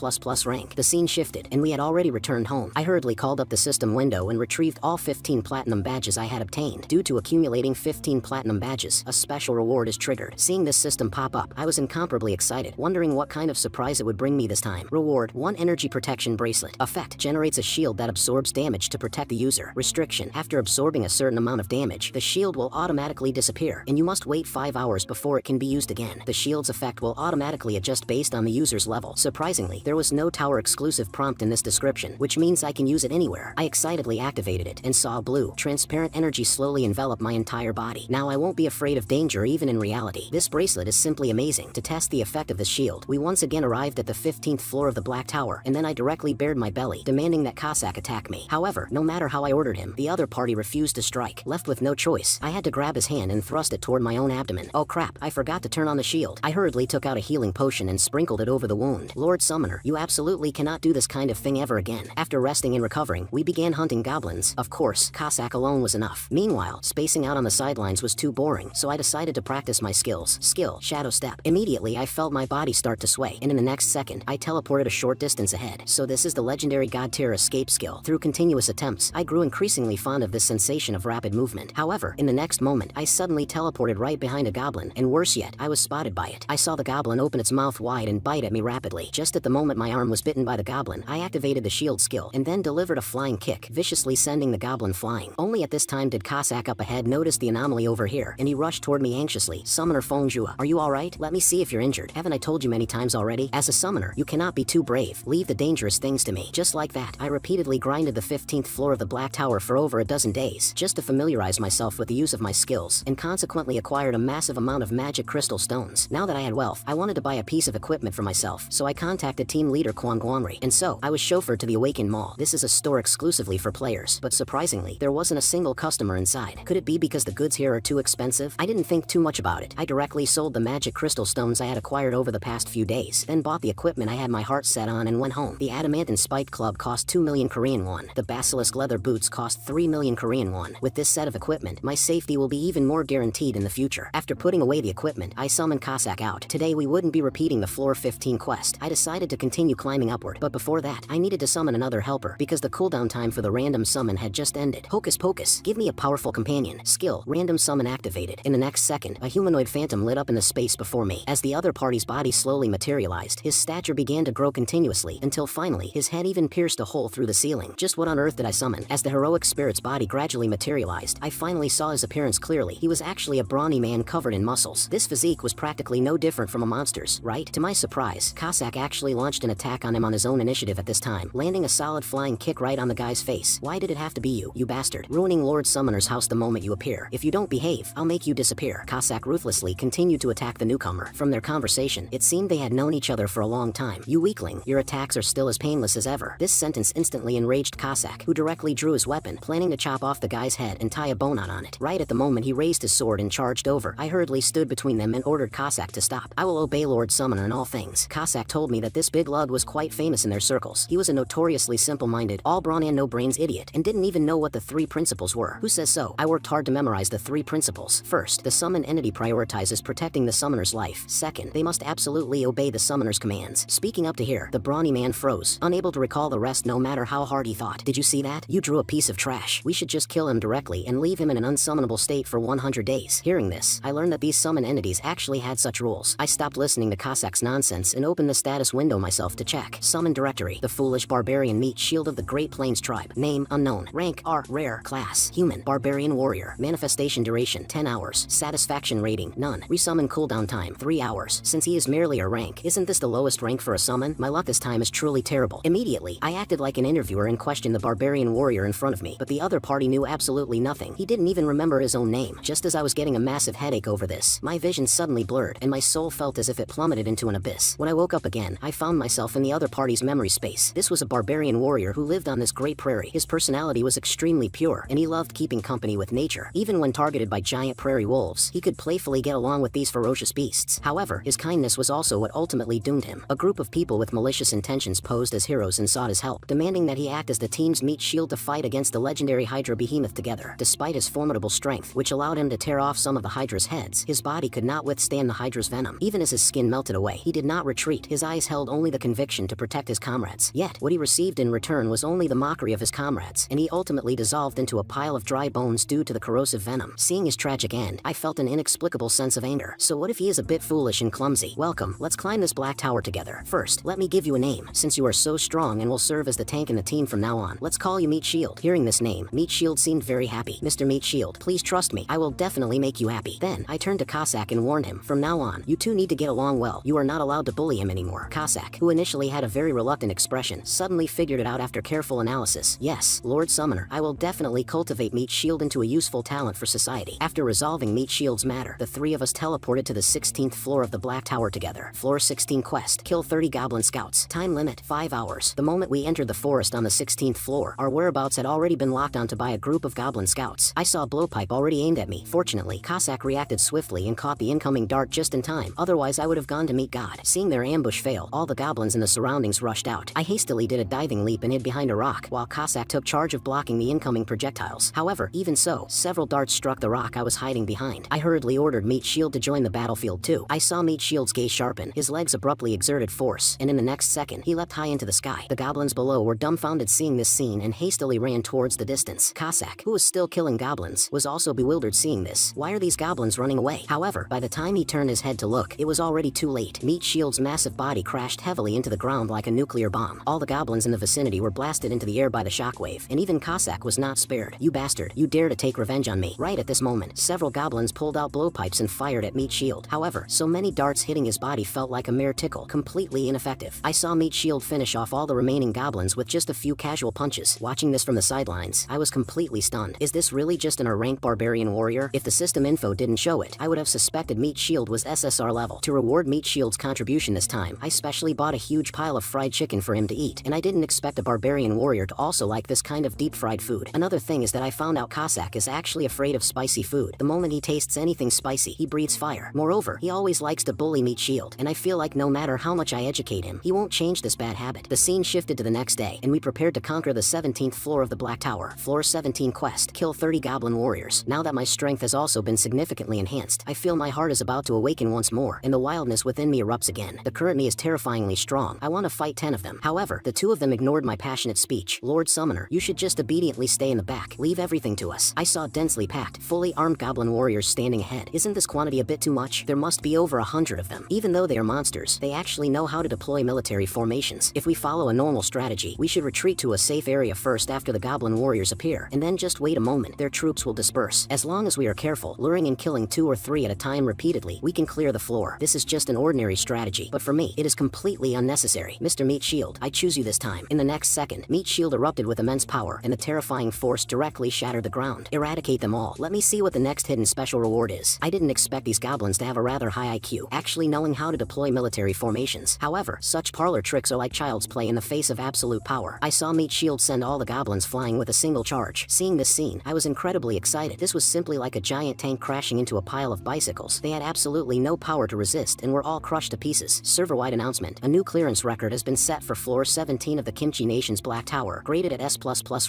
Speaker 1: rank. The scene shifted, and we had already returned home. I hurriedly called up the system window and retrieved all 15 platinum badges I had obtained. Due to accumulating 15 platinum badges, a special reward is triggered. Seeing this system pop up, I was incomparably excited, wondering what kind of surprise it would bring me this time. Reward, 1 energy protection bracelet. Effect, generates a shield that absorbs damage to protect the user. Restriction, after absorbing a certain amount of damage, the shield will automatically disappear, and you must wait 5 hours before it can be used again. The shield's effect will automatically adjust based on the user's level. Surprisingly, there was no tower exclusive prompt in this description, which means I can use it anywhere. I excitedly activated it and saw blue, transparent energy slowly envelop my entire body. Now I won't be afraid of danger even in reality. This bracelet is simply amazing. To test the effect of the shield, we once again arrived at the 15th floor of the Black Tower, and then I directly bared my belly, demanding that Cossack attack me. However, no matter how I ordered him, the other party refused to strike. Left with no choice, I had to grab his hand and thrust it toward my own abdomen. Oh crap, I forgot to turn on the shield. I hurriedly took out a healing potion and sprinkled it over the wound. Lord Summoner, you absolutely cannot do this kind of thing ever again. After resting and recovering, we began hunting goblins. Of course, Cossack alone was enough. Meanwhile, spacing out on the sidelines was too boring, so I decided to practice my skills. Skill, Shadow Step. Immediately, I felt my body start to sway, and in the next second, I teleported a short distance ahead. So this is the legendary God tier escape skill. Through continuous attempts, I grew increasingly fond of this sensation of rapid movement. However, in the next moment, I suddenly teleported right behind a goblin, and worse yet, I was spotted by it. I saw the goblin open its mouth wide and bite at me rapidly. Just at the moment my arm was bitten by the goblin, I activated the shield skill, and then delivered a flying kick, viciously sending the goblin flying. Only at this time did Cossack up ahead notice the anomaly over here, and he rushed toward me anxiously. Summoner Fongjua, are you alright? Let me see if you're injured. Haven't I told you many times already? As a summoner, you cannot be too brave. Leave the dangerous things to me. Just like that, I repeatedly grinded the 15th floor of the Black Tower for over a dozen days, just to familiarize myself with the use of my skills, and consequently acquired a massive amount of magic crystal stones. Now that I had wealth, I wanted to buy a piece of equipment for myself, so I contacted team leader Kwon Guanri, and so, I was chauffeured to the Awakened Mall. This is a store exclusively for players, but surprisingly, there wasn't a single customer inside. Could it be because the goods here are too expensive? I didn't think too much about it. I directly sold the magic crystal stones I had acquired over the past few days, then bought the equipment I had my heart set on and went home. The adamant spike club cost 2 million Korean won. The basilisk leather boots cost 3 million Korean won. With this set of equipment, my safety will be even more guaranteed in the future. After putting away the equipment, I summoned Cossack out. Today we wouldn't be repeating the floor 15 quest. I decided to continue climbing upward, but before that, I needed to summon another helper, because the cooldown time for the random summon had just ended. Hocus pocus, give me a powerful companion. Skill, random summon activated. In the next second, a humanoid phantom lit up in the space before me. As the other party's body slowly materialized, his stature began to grow continuously, until finally, his head even pierced a hole through the ceiling. Just what on earth did I summon? As the heroic spirit's body gradually materialized, I finally saw his appearance clearly. He was actually a brawny man covered in muscles. This physique was practically no different from a monster's, right? To my surprise, Cossack actually launched an attack on him on his own initiative at this time, landing a solid flying kick right on the guy's face. Why did it have to be you, you bastard? Ruining Lord Summoner's house the moment you appear. If you don't behave, I'll make you disappear. Cossack ruthlessly continued to attack the newcomer. From their conversation, it seemed they had known each other for a long time. You weakling, your attacks are still as painless as ever. This sentence instantly enraged Cossack, who directly drew his weapon, planning to chop off the guy's head and tie a bone knot on it. Right at the moment he raised his sword and charged over, I hurriedly stood between them and ordered Cossack to stop. I will obey Lord Summoner in all things. Cossack told me that this big lug was quite famous in their circles. He was a notoriously simple-minded, all-brawn and no-brains idiot, and didn't even know what the 3 principles were. Who says so? I worked hard to memorize the 3 principles. First, the summoned entity prioritizes protecting the summoner's life. Second, they must absolutely obey the summoner's commands. Speaking up to here, the brawny man froze, unable to recall the rest no matter how hard he thought. Did you see that? You drew a piece of trash. We should just kill him directly and leave him in an unsummonable state for 100 days. Hearing this, I learned that these summoned entities actually had such rules. I stopped listening to Cossack's nonsense and opened the status window myself to check. Summon directory. The foolish barbarian meat shield of the Great Plains tribe. Name unknown. Rank R rare. Class human. Barbarian warrior. Manifestation duration 10 hours. Satisfaction rating none. Resummon cooldown time 3 hours. Since he is merely a rank, isn't this the lowest rank for a summon? My luck this time is truly terrible. Immediately, I acted like an interviewer and questioned the barbarian warrior in front of me, but the other party knew absolutely nothing. He didn't even remember his own name. Just as I was getting a massive headache over this, my vision suddenly blurred, and my soul felt as if it plummeted into an abyss. When I woke up again, I found myself in the other party's memory space. This was a barbarian warrior who lived on this great prairie. His personality was extremely pure, and he loved keeping company with nature. Even when targeted by giant prairie wolves, he could playfully get along with these ferocious beasts. However, his kindness was also what ultimately doomed him. A group of people with malicious intentions posed as heroes and sought his help, demanding that he act as the team's meat shield to fight against the legendary Hydra behemoth together. Despite his formidable strength, which allowed him to tear off some of the Hydra's heads, his body could not withstand the Hydra's venom. Even as his skin melted away, he did not retreat. His eyes held only the conviction to protect his comrades. Yet, what he received in return was only the mockery of his comrades, and he ultimately dissolved into a pile of dry bones due to the corrosive venom. Seeing his tragic end, I felt an inexplicable sense of anger. So what if he is a bit foolish and clumsy? Welcome, let's climb this black tower together. First, let me give you a name, since you are so strong and will serve as the tank in the team from now on. Let's call you Meat Shield. Hearing this name, Meat Shield seemed very happy. Mr. Meat Shield, please trust me. I will definitely make you happy. Then, I turned to Cossack and warned him, from now on, you two need to get along well. You are not allowed to bully him anymore. Cossack, who initially had a very reluctant expression, suddenly figured it out after careful analysis. Yes, Lord Summoner, I will definitely cultivate Meat Shield into a useful talent for society. After resolving Meat Shield's matter, the 3 of us teleported to the 16th floor of the Black Tower together. Floor 16 quest, kill 30 goblin scouts. Time limit, 5 hours. The moment we entered the forest on the 16th floor, our whereabouts had already been locked onto by a group of goblin scouts. I saw a blowpipe already aimed at me. Fortunately, Cossack reacted swiftly and caught the incoming dart just in time. Otherwise, I would have gone to meet God. Seeing their ambush fail, all the goblins in the surroundings rushed out. I hastily did a diving leap and hid behind a rock, while Cossack took charge of blocking the incoming projectiles. However, even so, several darts struck the rock I was hiding behind. I hurriedly ordered Meat Shield to join the battlefield too. I saw Meat Shield's gaze sharpen, his legs abruptly exerted force, and in the next second, he leapt high into the sky. The goblins below were dumbfounded seeing this scene and hastily ran towards the distance. Cossack, who was still killing goblins, was was also bewildered seeing this. Why are these goblins running away? However, by the time he turned his head to look, it was already too late. Meat Shield's massive body crashed heavily into the ground like a nuclear bomb. All the goblins in the vicinity were blasted into the air by the shockwave, and even Cossack was not spared. You bastard, you dare to take revenge on me. Right at this moment, several goblins pulled out blowpipes and fired at Meat Shield. However, so many darts hitting his body felt like a mere tickle, completely ineffective. I saw Meat Shield finish off all the remaining goblins with just a few casual punches. Watching this from the sidelines, I was completely stunned. Is this really just an R-rank barbarian warrior? If the system info didn't show it, I would have suspected Meat Shield was SSR level. To reward Meat Shield's contribution this time, I specially bought a huge pile of fried chicken for him to eat, and I didn't expect a barbarian warrior to also like this kind of deep-fried food. Another thing is that I found out Cossack is actually afraid of spicy food. The moment he tastes anything spicy, he breathes fire. Moreover, he always likes to bully Meat Shield, and I feel like no matter how much I educate him, he won't change this bad habit. The scene shifted to the next day, and we prepared to conquer the 17th floor of the Black Tower. Floor 17 quest, kill 30 goblin warriors. Now that my strength has also been significantly enhanced, I feel my heart is about to awaken once more, and the wildness within me erupts again. The current me is terrifyingly strong. I want to fight 10 of them. However, the 2 of them ignored my passionate speech. Lord Summoner, you should just obediently stay in the back. Leave everything to us. I saw densely packed, fully armed goblin warriors standing ahead. Isn't this quantity a bit too much? There must be over 100 of them. Even though they are monsters, they actually know how to deploy military formations. If we follow a normal strategy, we should retreat to a safe area first after the goblin warriors appear, and then just wait a moment. Their troops will disperse. As long as we are careful, luring and killing 2 or 3 at a time repeatedly, we can clear the floor. This is just an ordinary strategy, but for me, it is completely unnecessary. Mr. Meat Shield, I choose you this time. In the next second, Meat Shield erupted with immense power, and the terrifying force directly shattered the ground. Eradicate them all. Let me see what the next hidden special reward is. I didn't expect these goblins to have a rather high IQ, actually knowing how to deploy military formations. However, such parlor tricks are like child's play in the face of absolute power. I saw Meat Shield send all the goblins flying with a single charge. Seeing this scene, I was incredibly excited. This was simply like a giant tank crashing into a pile of bicycles. They had absolutely no power to resist and were all crushed to pieces. Server-wide announcement. A new clearance record has been set for floor 17 of the Kimchi Nation's Black Tower. Graded at S++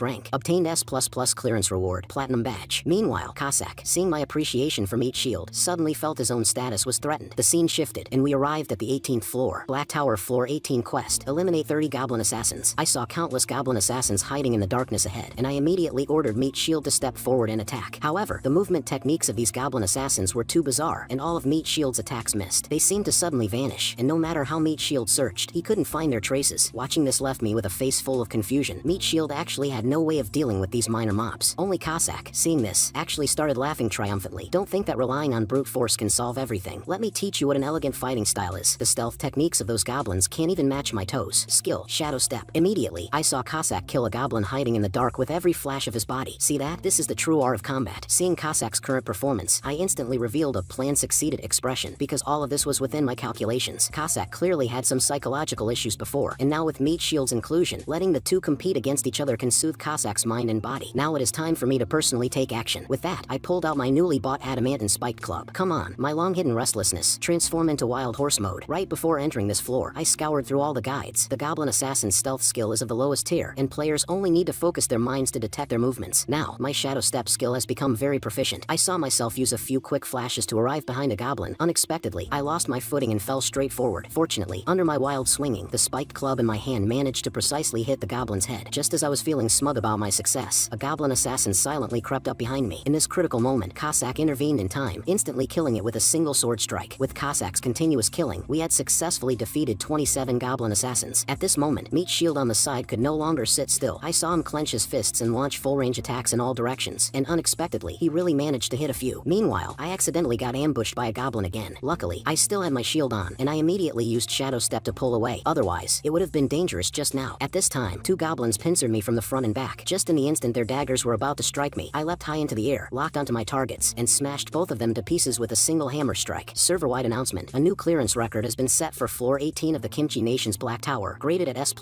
Speaker 1: rank. Obtained S++ clearance reward. Platinum badge. Meanwhile, Cossack, seeing my appreciation for Meat Shield, suddenly felt his own status was threatened. The scene shifted, and we arrived at the 18th floor. Black Tower floor 18 quest. Eliminate 30 goblin assassins. I saw countless goblin assassins hiding in the darkness ahead, and I immediately ordered Meat Shield to step forward and attack. However, the movement techniques of these goblin assassins were too bizarre, and all of Meat Shield's attacks missed. They seemed to suddenly vanish, and no matter how Meat Shield searched, he couldn't find their traces. Watching this left me with a face full of confusion. Meat Shield actually had no way of dealing with these minor mobs. Only Cossack, seeing this, actually started laughing triumphantly. Don't think that relying on brute force can solve everything. Let me teach you what an elegant fighting style is. The stealth techniques of those goblins can't even match my toes. Skill, shadow step. Immediately, I saw Cossack kill a goblin hiding in the dark with every flash of his body. See that? This is the true art of combat. Seeing Cossack's current performance, I instantly revealed a plan succeeded expression, because all of this was within my calculations. Cossack clearly had some psychological issues before, and now with Meat Shield's inclusion, letting the 2 compete against each other can soothe Cossack's mind and body. Now it is time for me to personally take action. With that, I pulled out my newly bought adamant and spiked club. Come on, my long-hidden restlessness. Transform into wild horse mode. Right before entering this floor, I scoured through all the guides. The goblin assassin's stealth skill is of the lowest tier, and players only need to focus their minds to detect their movements. Now, my shadow step skill has become very proficient. I saw myself use a few quick flashes to arrive behind a goblin. Unexpectedly, I lost my footing and fell straight forward. Fortunately, under my wild swinging, the spiked club in my hand managed to precisely hit the goblin's head. Just as I was feeling smug about my success, a goblin assassin silently crept up behind me. In this critical moment, Cossack intervened in time, instantly killing it with a single sword strike. With Cossack's continuous killing, we had successfully defeated 27 goblin assassins. At this moment, Meat Shield on the side could no longer sit still. I saw him clench his fists and launch full-range attacks in all directions, and unexpectedly, he really managed to hit a few. Meanwhile, I accidentally got ambushed by a goblin again. Luckily, I still had my shield on, and I immediately used Shadow Step to pull away. Otherwise, it would have been dangerous just now. At this time, 2 goblins pincered me from the front and back. Just in the instant their daggers were about to strike me, I leapt high into the air, locked onto my targets, and smashed both of them to pieces with a single hammer strike. Server-wide announcement. A new clearance record has been set for floor 18 of the Kimchi Nation's Black Tower. Graded at S++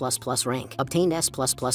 Speaker 1: rank. Obtained S++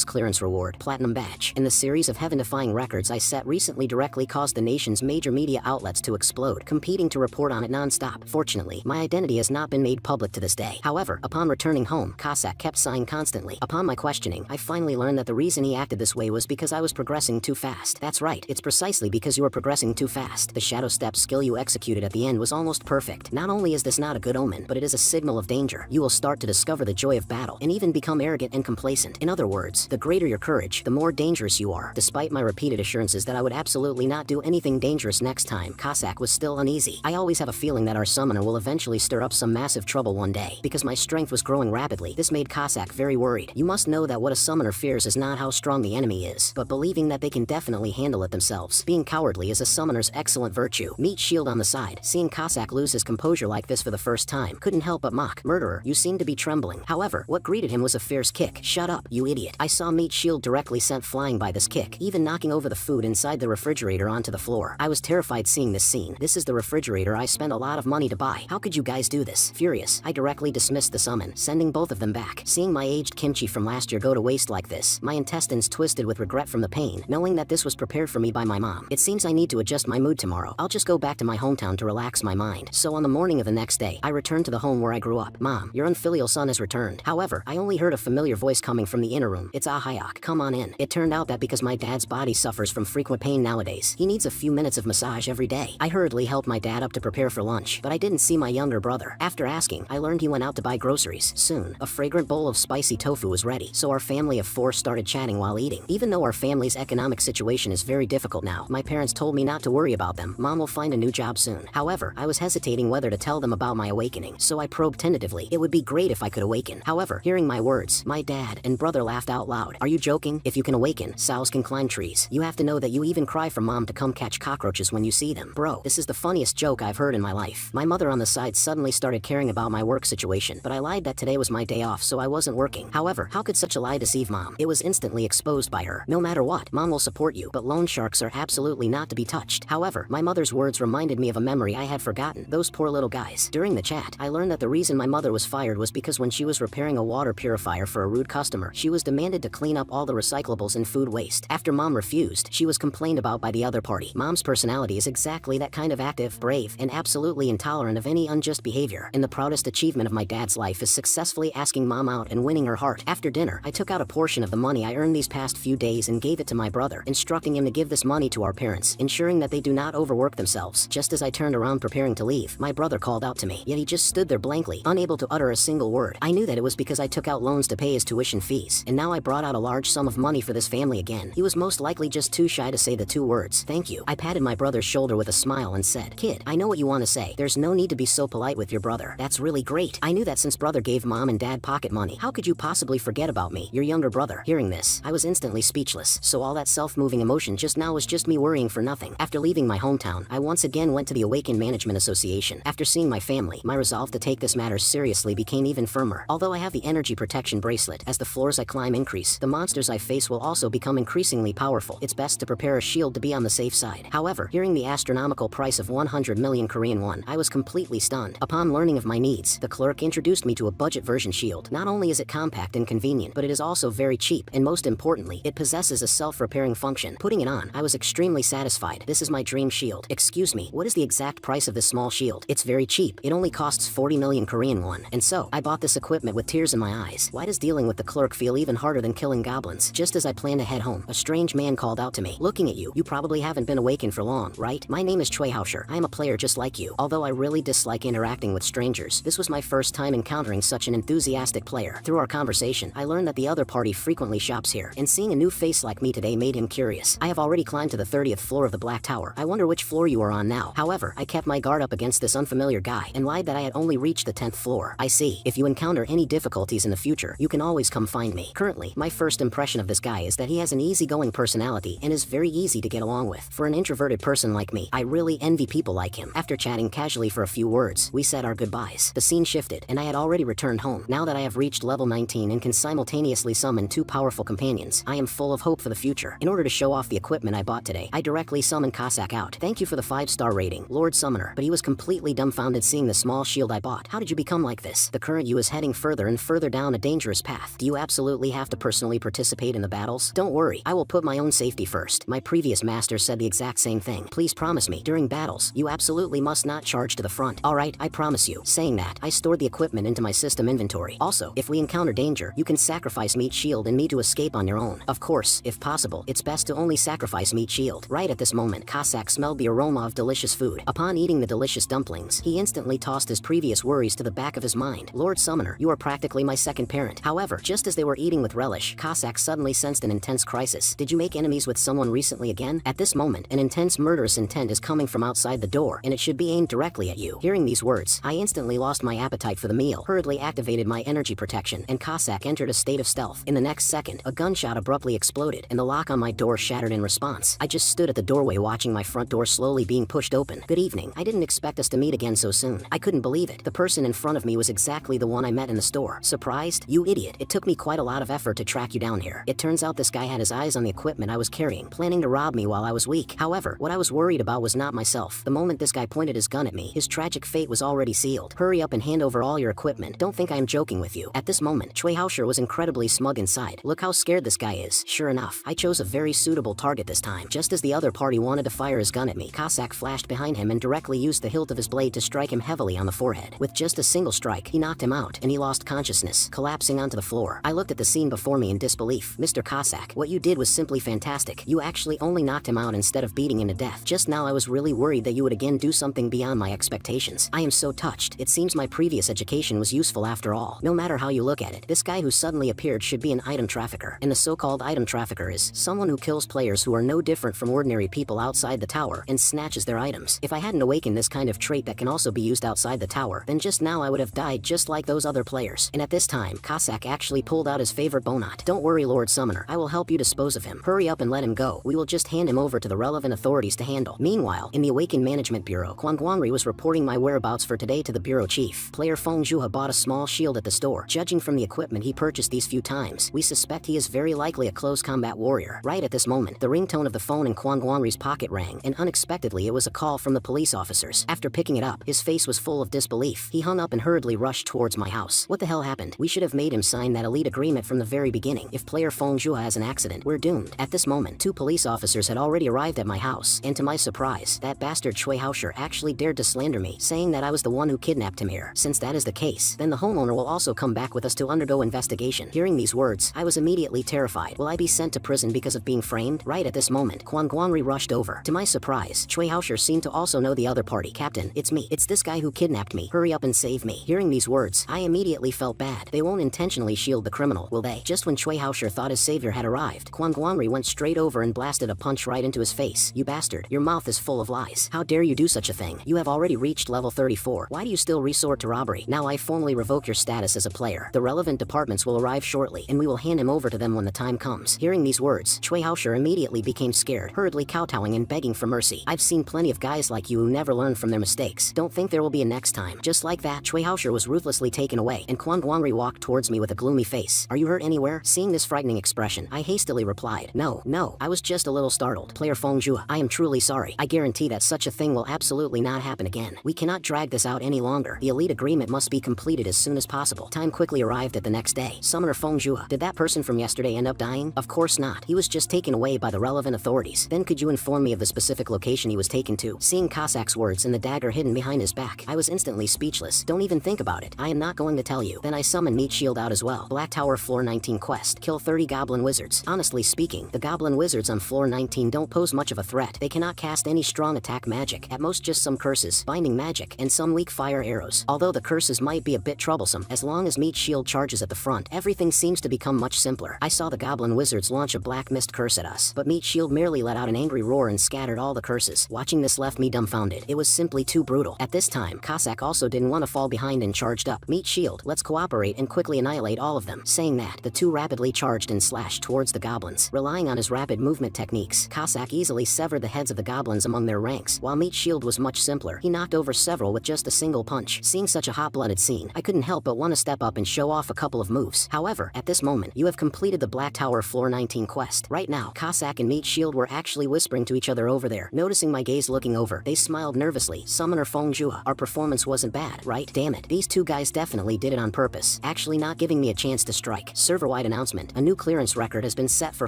Speaker 1: clearance reward. Platinum badge. In the series of heaven-defying records I set recently directly caused the nation's major media outlets to explode, competing to report on it non-stop. Fortunately, my identity has not been made public to this day. However, upon returning home, Cossack kept sighing constantly. Upon my questioning, I finally learned that the reason he acted this way was because I was progressing too fast. That's right, it's precisely because you were progressing too fast. The shadow step skill you executed at the end was almost perfect. Not only is this not a good omen, but it is a signal of danger. You will start to discover the joy of battle, and even become arrogant and complacent. In other words, the greater your courage, the more dangerous you are. Despite my repeated assurances that I would absolutely absolutely not do anything dangerous next time. Cossack was still uneasy. I always have a feeling that our summoner will eventually stir up some massive trouble one day. Because my strength was growing rapidly, this made Cossack very worried. You must know that what a summoner fears is not how strong the enemy is, but believing that they can definitely handle it themselves. Being cowardly is a summoner's excellent virtue. Meet Shield on the side. Seeing Cossack lose his composure like this for the first time, couldn't help but mock. Murderer, you seem to be trembling. However, what greeted him was a fierce kick. Shut up, you idiot. I saw Meat Shield directly sent flying by this kick, even knocking over the food inside the refrigerator onto the floor. I was terrified seeing this scene. This is the refrigerator I spent a lot of money to buy. How could you guys do this? Furious, I directly dismissed the summon, sending both of them back. Seeing my aged kimchi from last year go to waste like this, my intestines twisted with regret from the pain, knowing that this was prepared for me by my mom. It seems I need to adjust my mood tomorrow. I'll just go back to my hometown to relax my mind. So on the morning of the next day, I returned to the home where I grew up. Mom, your unfilial son has returned. However, I only heard a familiar voice coming from the inner room. It's Ahayok. Come on in. It turned out that because my dad's body suffers from frequent pain nowadays, he needs a few minutes of massage every day. I hurriedly helped my dad up to prepare for lunch, but I didn't see my younger brother. After asking, I learned he went out to buy groceries. Soon, a fragrant bowl of spicy tofu was ready, so our family of 4 started chatting while eating. Even though our family's economic situation is very difficult now, my parents told me not to worry about them. Mom will find a new job soon. However, I was hesitating whether to tell them about my awakening, so I probed tentatively. It would be great if I could awaken. However, hearing my words, my dad and brother laughed out loud. Are you joking? If you can awaken, sows can climb trees. You have to know that you even cry for mom to come catch cockroaches when you see them. Bro, this is the funniest joke I've heard in my life. My mother on the side suddenly started caring about my work situation, but I lied that today was my day off, so I wasn't working. However, how could such a lie deceive mom? It was instantly exposed by her. No matter what, mom will support you, but loan sharks are absolutely not to be touched. However, my mother's words reminded me of a memory I had forgotten. Those poor little guys. During the chat, I learned that the reason my mother was fired was because when she was repairing a water purifier for a rude customer, she was demanded to clean up all the recyclables and food waste. After mom refused, she was complained about by the other party. Mom's personality is exactly that kind of active, brave, and absolutely intolerant of any unjust behavior. And the proudest achievement of my dad's life is successfully asking mom out and winning her heart. After dinner, I took out a portion of the money I earned these past few days and gave it to my brother, instructing him to give this money to our parents, ensuring that they do not overwork themselves. Just as I turned around preparing to leave, my brother called out to me, yet he just stood there blankly, unable to utter a single word. I knew that it was because I took out loans to pay his tuition fees, and now I brought out a large sum of money for this family again. He was most likely just too shy to say the 2 words, thank you. I patted my brother's shoulder with a smile and said, kid, I know what you want to say. There's no need to be so polite with your brother. That's really great. I knew that since brother gave mom and dad pocket money, how could you possibly forget about me, your younger brother? Hearing this, I was instantly speechless, so all that self-moving emotion just now was just me worrying for nothing. After leaving my hometown, I once again went to the Awakened Management Association. After seeing my family, my resolve to take this matter seriously became even firmer. Although I have the energy protection bracelet, as the floors I climb increase, the monsters I face will also become increasingly powerful. It's best to prepare a shield to be on the safe side. However, hearing the astronomical price of 100 million Korean won, I was completely stunned. Upon learning of my needs, the clerk introduced me to a budget version shield. Not only is it compact and convenient, but it is also very cheap, and most importantly, it possesses a self-repairing function. Putting it on, I was extremely satisfied. This is my dream shield. Excuse me, what is the exact price of this small shield? It's very cheap. It only costs 40 million Korean won. And so, I bought this equipment with tears in my eyes. Why does dealing with the clerk feel even harder than killing goblins? Just as I planned to head home, a strange man called out to me. Looking at you, you probably haven't been awakened for long, right? My name is Choi Hausher. I am a player just like you. Although I really dislike interacting with strangers, this was my first time encountering such an enthusiastic player. Through our conversation, I learned that the other party frequently shops here, and seeing a new face like me today made him curious. I have already climbed to the 30th floor of the Black Tower. I wonder which floor you are on now. However, I kept my guard up against this unfamiliar guy and lied that I had only reached the 10th floor. I see. If you encounter any difficulties in the future, you can always come find me. Currently, my first impression of this guy is that he has an easygoing personality and is very easy to get along with. For an introverted person like me, I really envy people like him. After chatting casually for a few words, we said our goodbyes. The scene shifted, and I had already returned home. Now that I have reached level 19 and can simultaneously summon 2 powerful companions, I am full of hope for the future. In order to show off the equipment I bought today, I directly summoned Cossack out. Thank you for the 5-star rating, Lord Summoner. But he was completely dumbfounded seeing the small shield I bought. How did you become like this? The current you is heading further and further down a dangerous path. Do you absolutely have to personally participate in the battles? Don't worry, I will put my own safety first. My previous master said the exact same thing. Please promise me, during battles, you absolutely must not charge to the front. Alright, I promise you. Saying that, I stored the equipment into my system inventory. Also, if we encounter danger, you can sacrifice Meat Shield and me to escape on your own. Of course, if possible, it's best to only sacrifice Meat Shield. Right at this moment, Cossack smelled the aroma of delicious food. Upon eating the delicious dumplings, he instantly tossed his previous worries to the back of his mind. Lord Summoner, you are practically my second parent. However, just as they were eating with relish, Cossack suddenly sensed an intense crisis. Did you make enemies with someone recently again? At this moment, an intense murderous intent is coming from outside the door, and it should be aimed directly at you. Hearing these words, I instantly lost my appetite for the meal, hurriedly activated my energy protection, and Cossack entered a state of stealth. In the next second, a gunshot abruptly exploded, and the lock on my door shattered in response. I just stood at the doorway watching my front door slowly being pushed open. Good evening. I didn't expect us to meet again so soon. I couldn't believe it. The person in front of me was exactly the one I met in the store. Surprised? You idiot. It took me quite a lot of effort to track you down here. It turns out this guy had his eyes on the equipment I was carrying, planning to rob me while I was weak. However, what I was worried about was not myself. The moment this guy pointed his gun at me, his tragic fate was already sealed. Hurry up and hand over all your equipment. Don't think I am joking with you. At this moment, Chui Haosher was incredibly smug inside. Look how scared this guy is. Sure enough, I chose a very suitable target this time. Just as the other party wanted to fire his gun at me, Cossack flashed behind him and directly used the hilt of his blade to strike him heavily on the forehead. With just a single strike, he knocked him out, and he lost consciousness, collapsing onto the floor. I looked at the scene before me in disbelief. Mr. Cossack, what you did was simply fantastic. You actually only knocked him out instead of beating him to death. Just now I was really worried that you would again do something beyond my expectations. I am so touched. It seems my previous education was useful after all. No matter how you look at it, this guy who suddenly appeared should be an item trafficker. And the so-called item trafficker is someone who kills players who are no different from ordinary people outside the tower and snatches their items. If I hadn't awakened this kind of trait that can also be used outside the tower, then just now I would have died just like those other players. And at this time, Cossack actually pulled out his favorite Bonot. Don't worry, Lord Summoner. I will help you dispose of him. Hurry up and let him go. We will just hand him over to the relevant authorities to handle. Meanwhile, in the Awakened Management Bureau, Kwang Guangri was reporting my whereabouts for today to the bureau chief. Player Feng Zhuha bought a small shield at the store. Judging from the equipment he purchased these few times, we suspect he is very likely a close combat warrior. Right at this moment, the ringtone of the phone in Kwang Guangri's pocket rang, and unexpectedly it was a call from the police officers. After picking it up, his face was full of disbelief. He hung up and hurriedly rushed towards my house. What the hell happened? We should have made him sign that elite agreement from the very beginning. If player Feng Zhuha has an accident, we're doomed. At this moment, 2 police officers had already arrived at my house, and to my surprise, that bastard Chui Haosher actually dared to slander me, saying that I was the one who kidnapped him here. Since that is the case, then the homeowner will also come back with us to undergo investigation. Hearing these words, I was immediately terrified. Will I be sent to prison because of being framed? Right at this moment, Kwang Guangri rushed over. To my surprise, Chui Haosher seemed to also know the other party. Captain, it's me. It's this guy who kidnapped me. Hurry up and save me. Hearing these words, I immediately felt bad. They won't intentionally shield the criminal, will they? Just when Chui Haosher thought his savior had arrived, Kwang Guangri went straight over and blasted a punch right into his face. You bastard, your mouth is full of lies. How dare you do such a thing? You have already reached level 34. Why do you still resort to robbery? Now I formally revoke your status as a player. The relevant departments will arrive shortly, and we will hand him over to them when the time comes. Hearing these words, Chui Haosher immediately became scared, hurriedly kowtowing and begging for mercy. I've seen plenty of guys like you who never learn from their mistakes. Don't think there will be a next time. Just like that, Chui Haosher was ruthlessly taken away, and Kwang Guangri walked towards me with a gloomy face. Are you hurt anywhere? Seeing this frightening expression, I hastily replied, No, I was just a little startled. Player Feng Zhuha, I am truly sorry. I guarantee that such a thing will absolutely not happen again. We cannot drag this out any longer. The elite agreement must be completed as soon as possible. Time quickly arrived at the next day. Summoner Feng Zhuha, did that person from yesterday end up dying? Of course not. He was just taken away by the relevant authorities. Then could you inform me of the specific location he was taken to? Seeing Cossack's words and the dagger hidden behind his back, I was instantly speechless. Don't even think about it. I am not going to tell you. Then I summoned Meat Shield out as well. Black Tower Floor 19 quest. Kill 30 Goblin Wizards. Honestly speaking, the Goblin Wizards on Floor 19 don't pose much of a threat. They cannot cast any strong attack magic. At most just some curses, binding magic, and some weak fire arrows. Although the curses might be a bit troublesome, as long as Meat Shield charges at the front, everything seems to become much simpler. I saw the Goblin Wizards launch a black mist curse at us, but Meat Shield merely let out an angry roar and scattered all the curses. Watching this left me dumbfounded. It was simply too brutal. At this time, Cossack also didn't want to fall behind and charged up. Meat Shield, let's cooperate and quickly annihilate all of them. Saying that, the two rapidly charged and slashed towards the goblins. Relying on his rapid movement techniques, Cossack easily severed the heads of the goblins among their ranks. While Meat Shield was much simpler, he knocked over several with just a single punch. Seeing such a hot-blooded scene, I couldn't help but want to step up and show off a couple of moves. However, at this moment, you have completed the Black Tower Floor 19 quest. Right now, Cossack and Meat Shield were actually whispering to each other over there. Noticing my gaze looking over, they smiled nervously. Summoner Feng Zhuha, our performance wasn't bad, right? Damn it, these two guys definitely did it on purpose, actually not giving me a chance to strike. Server-wide announcement, a new clearance record has been set for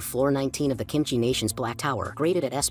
Speaker 1: Floor 19 of the Kimchi Nation's Black Tower, graded at S++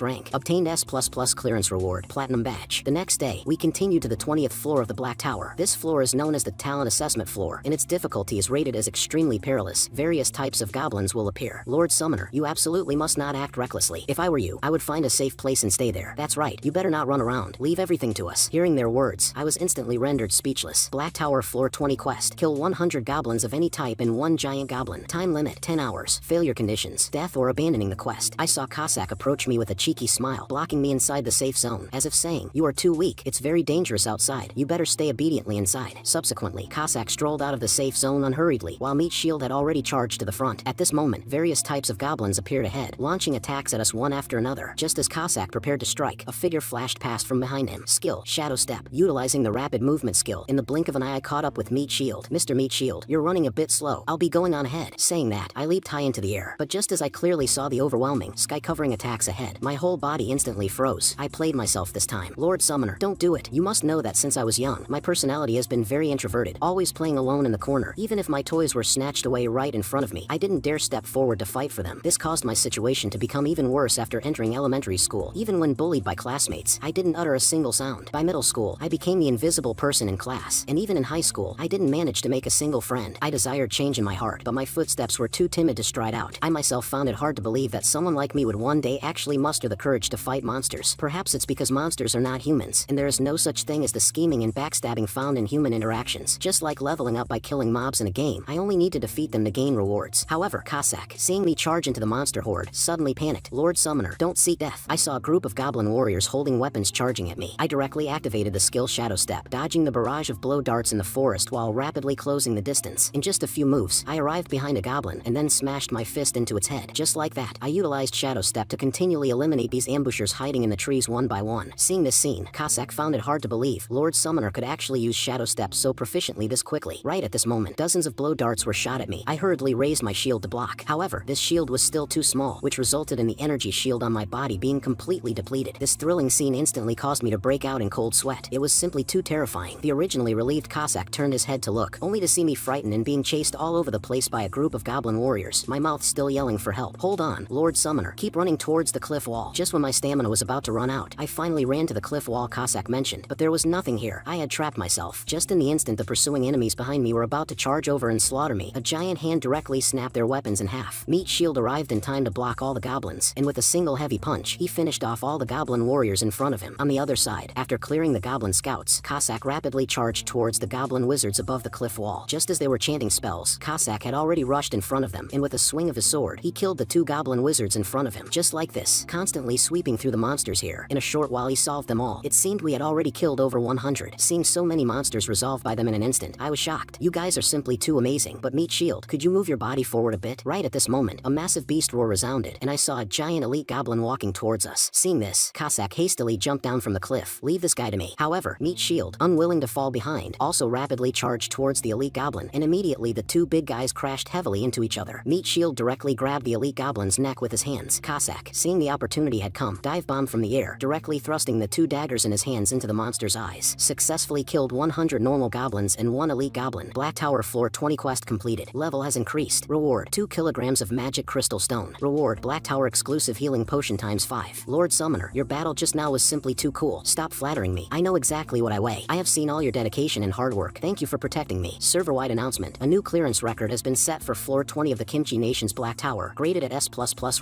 Speaker 1: rank. Obtained S++ clearance reward, Platinum Badge. The next day, we continue to the 20th floor of the Black Tower. This floor is known as the Talent Assessment Floor, and its difficulty is rated as extremely perilous. Various types of goblins will appear. Lord Summoner, you absolutely must not act recklessly. If I were you, I would find a safe place and stay there. That's right, you better not run around. Leave everything to us. Hearing their words, I was instantly rendered speechless. Black Tower Floor 20 quest. Kill 100 goblins of any type and one giant goblin. Time limit, 10 hours. Failure conditions, death or abandoning the quest. I saw Cossack approach me with a cheeky smile, blocking me inside the safe zone, as if saying, "You are too weak, it's very dangerous outside, you better stay obediently inside." Subsequently, Cossack strolled out of the safe zone unhurriedly, while Meat Shield had already charged to the front. At this moment, various types of goblins appeared ahead, launching attacks at us one after another. Just as Cossack prepared to strike, a figure flashed past from behind him. Skill, Shadow Step. Utilizing the rapid movement skill, in the blink of an eye I caught up with Meat Shield. "Mr. Meat Shield, you're running a bit slow. I'll be going on ahead." Saying that, I leaped high into the air. But just as I clearly saw the overwhelming, sky-covering attacks ahead, my whole body instantly froze. I played myself this time. "Lord Summoner, don't do it. You must know that since I was young, my personality has been very introverted, always playing alone in the corner. Even if my toys were snatched away right in front of me, I didn't dare step forward to fight for them. This caused my situation to become even worse after entering elementary school. Even when bullied by classmates, I didn't utter a single sound. By middle school, I became the invisible person in class. And even in high school, I didn't manage to make a single friend. I desired change in my heart, but my footsteps were too timid to stride out. I myself found it hard to believe that someone like me would one day actually muster the courage to fight monsters. Perhaps it's because monsters are not humans, and there is no such thing as the scheming and backstabbing found in human interactions. Just like leveling up by killing mobs in a game, I only need to defeat them to gain rewards. However, Cossack, seeing me charge into the monster horde, suddenly panicked. "Lord Summoner, don't seek death." I saw a group of goblin warriors holding weapons charging at me. I directly activated the skill Shadow Step, dodging the barrage of blow darts in the forest while rapidly closing the distance. In just a few moves, I arrived behind a goblin and then smashed my fist into its head. Just like that, I utilized Shadow Step to continually eliminate these ambushers hiding in the trees one by one. Seeing this scene, Cossack found it hard to believe Lord Summoner could actually use Shadow Step so proficiently this quickly. Right at this moment, dozens of blow darts were shot at me. I hurriedly raised my shield to block. However, this shield was still too small, which resulted in the energy shield on my body being completely depleted. This thrilling scene instantly caused me to break out in cold sweat. It was simply too terrifying. The originally relieved Cossack turned his head to look, only to see me frightened and being chased all over the place by a group of goblin warriors, my mouth still yelling for help. "Hold on, Lord Summoner. Keep running towards the cliff wall." Just when my stamina was about to run out, I finally ran to the cliff wall Cossack mentioned, but there was nothing here. I had trapped myself. Just in the instant the pursuing enemies behind me were about to charge over and slaughter me, a giant hand directly snapped their weapons in half. Meat Shield arrived in time to block all the goblins, and with a single heavy punch, he finished off all the goblin warriors in front of him. On the other side, after clearing the goblin scouts, Cossack rapidly charged towards the goblin wizards above the cliff wall. Just as they were chanting spells, Cossack had already rushed in front of them, and with a swing of his sword, he killed the two goblin wizards in front of him. Just like this, constantly sweeping through the monsters here. In a short while he solved them all. It seemed we had already killed over 100. Seeing so many monsters resolved by them in an instant, I was shocked. "You guys are simply too amazing. But Meat Shield, could you move your body forward a bit?" Right at this moment, a massive beast roar resounded, and I saw a giant elite goblin walking towards us. Seeing this, Cossack hastily jumped down from the cliff. "Leave this guy to me." However, Meat Shield, unwilling to fall behind, also rapidly charged towards the elite goblin, and immediately the two big guys crashed heavily into each other. Meat Shield directly grabbed the elite goblin's neck with his hands. Cossack, seeing the opportunity had come, dive-bombed from the air, directly thrusting the two daggers in his hands into the monster's eyes. Successfully killed 100 normal goblins and 1 elite goblin. Black Tower Floor 20 quest completed. Level has increased. Reward, 2 kilograms of magic crystal stone. Reward, Black Tower exclusive healing potion ×5. Lord Summoner, your battle just now was simply too cool. Stop flattering me. I know exactly what I weigh. I have seen all your dedication and hard work. Thank you for protecting me. Server-wide announcement. A new clearance record has been set for floor 20 of the Kimchi Nation's Black Tower, graded at S++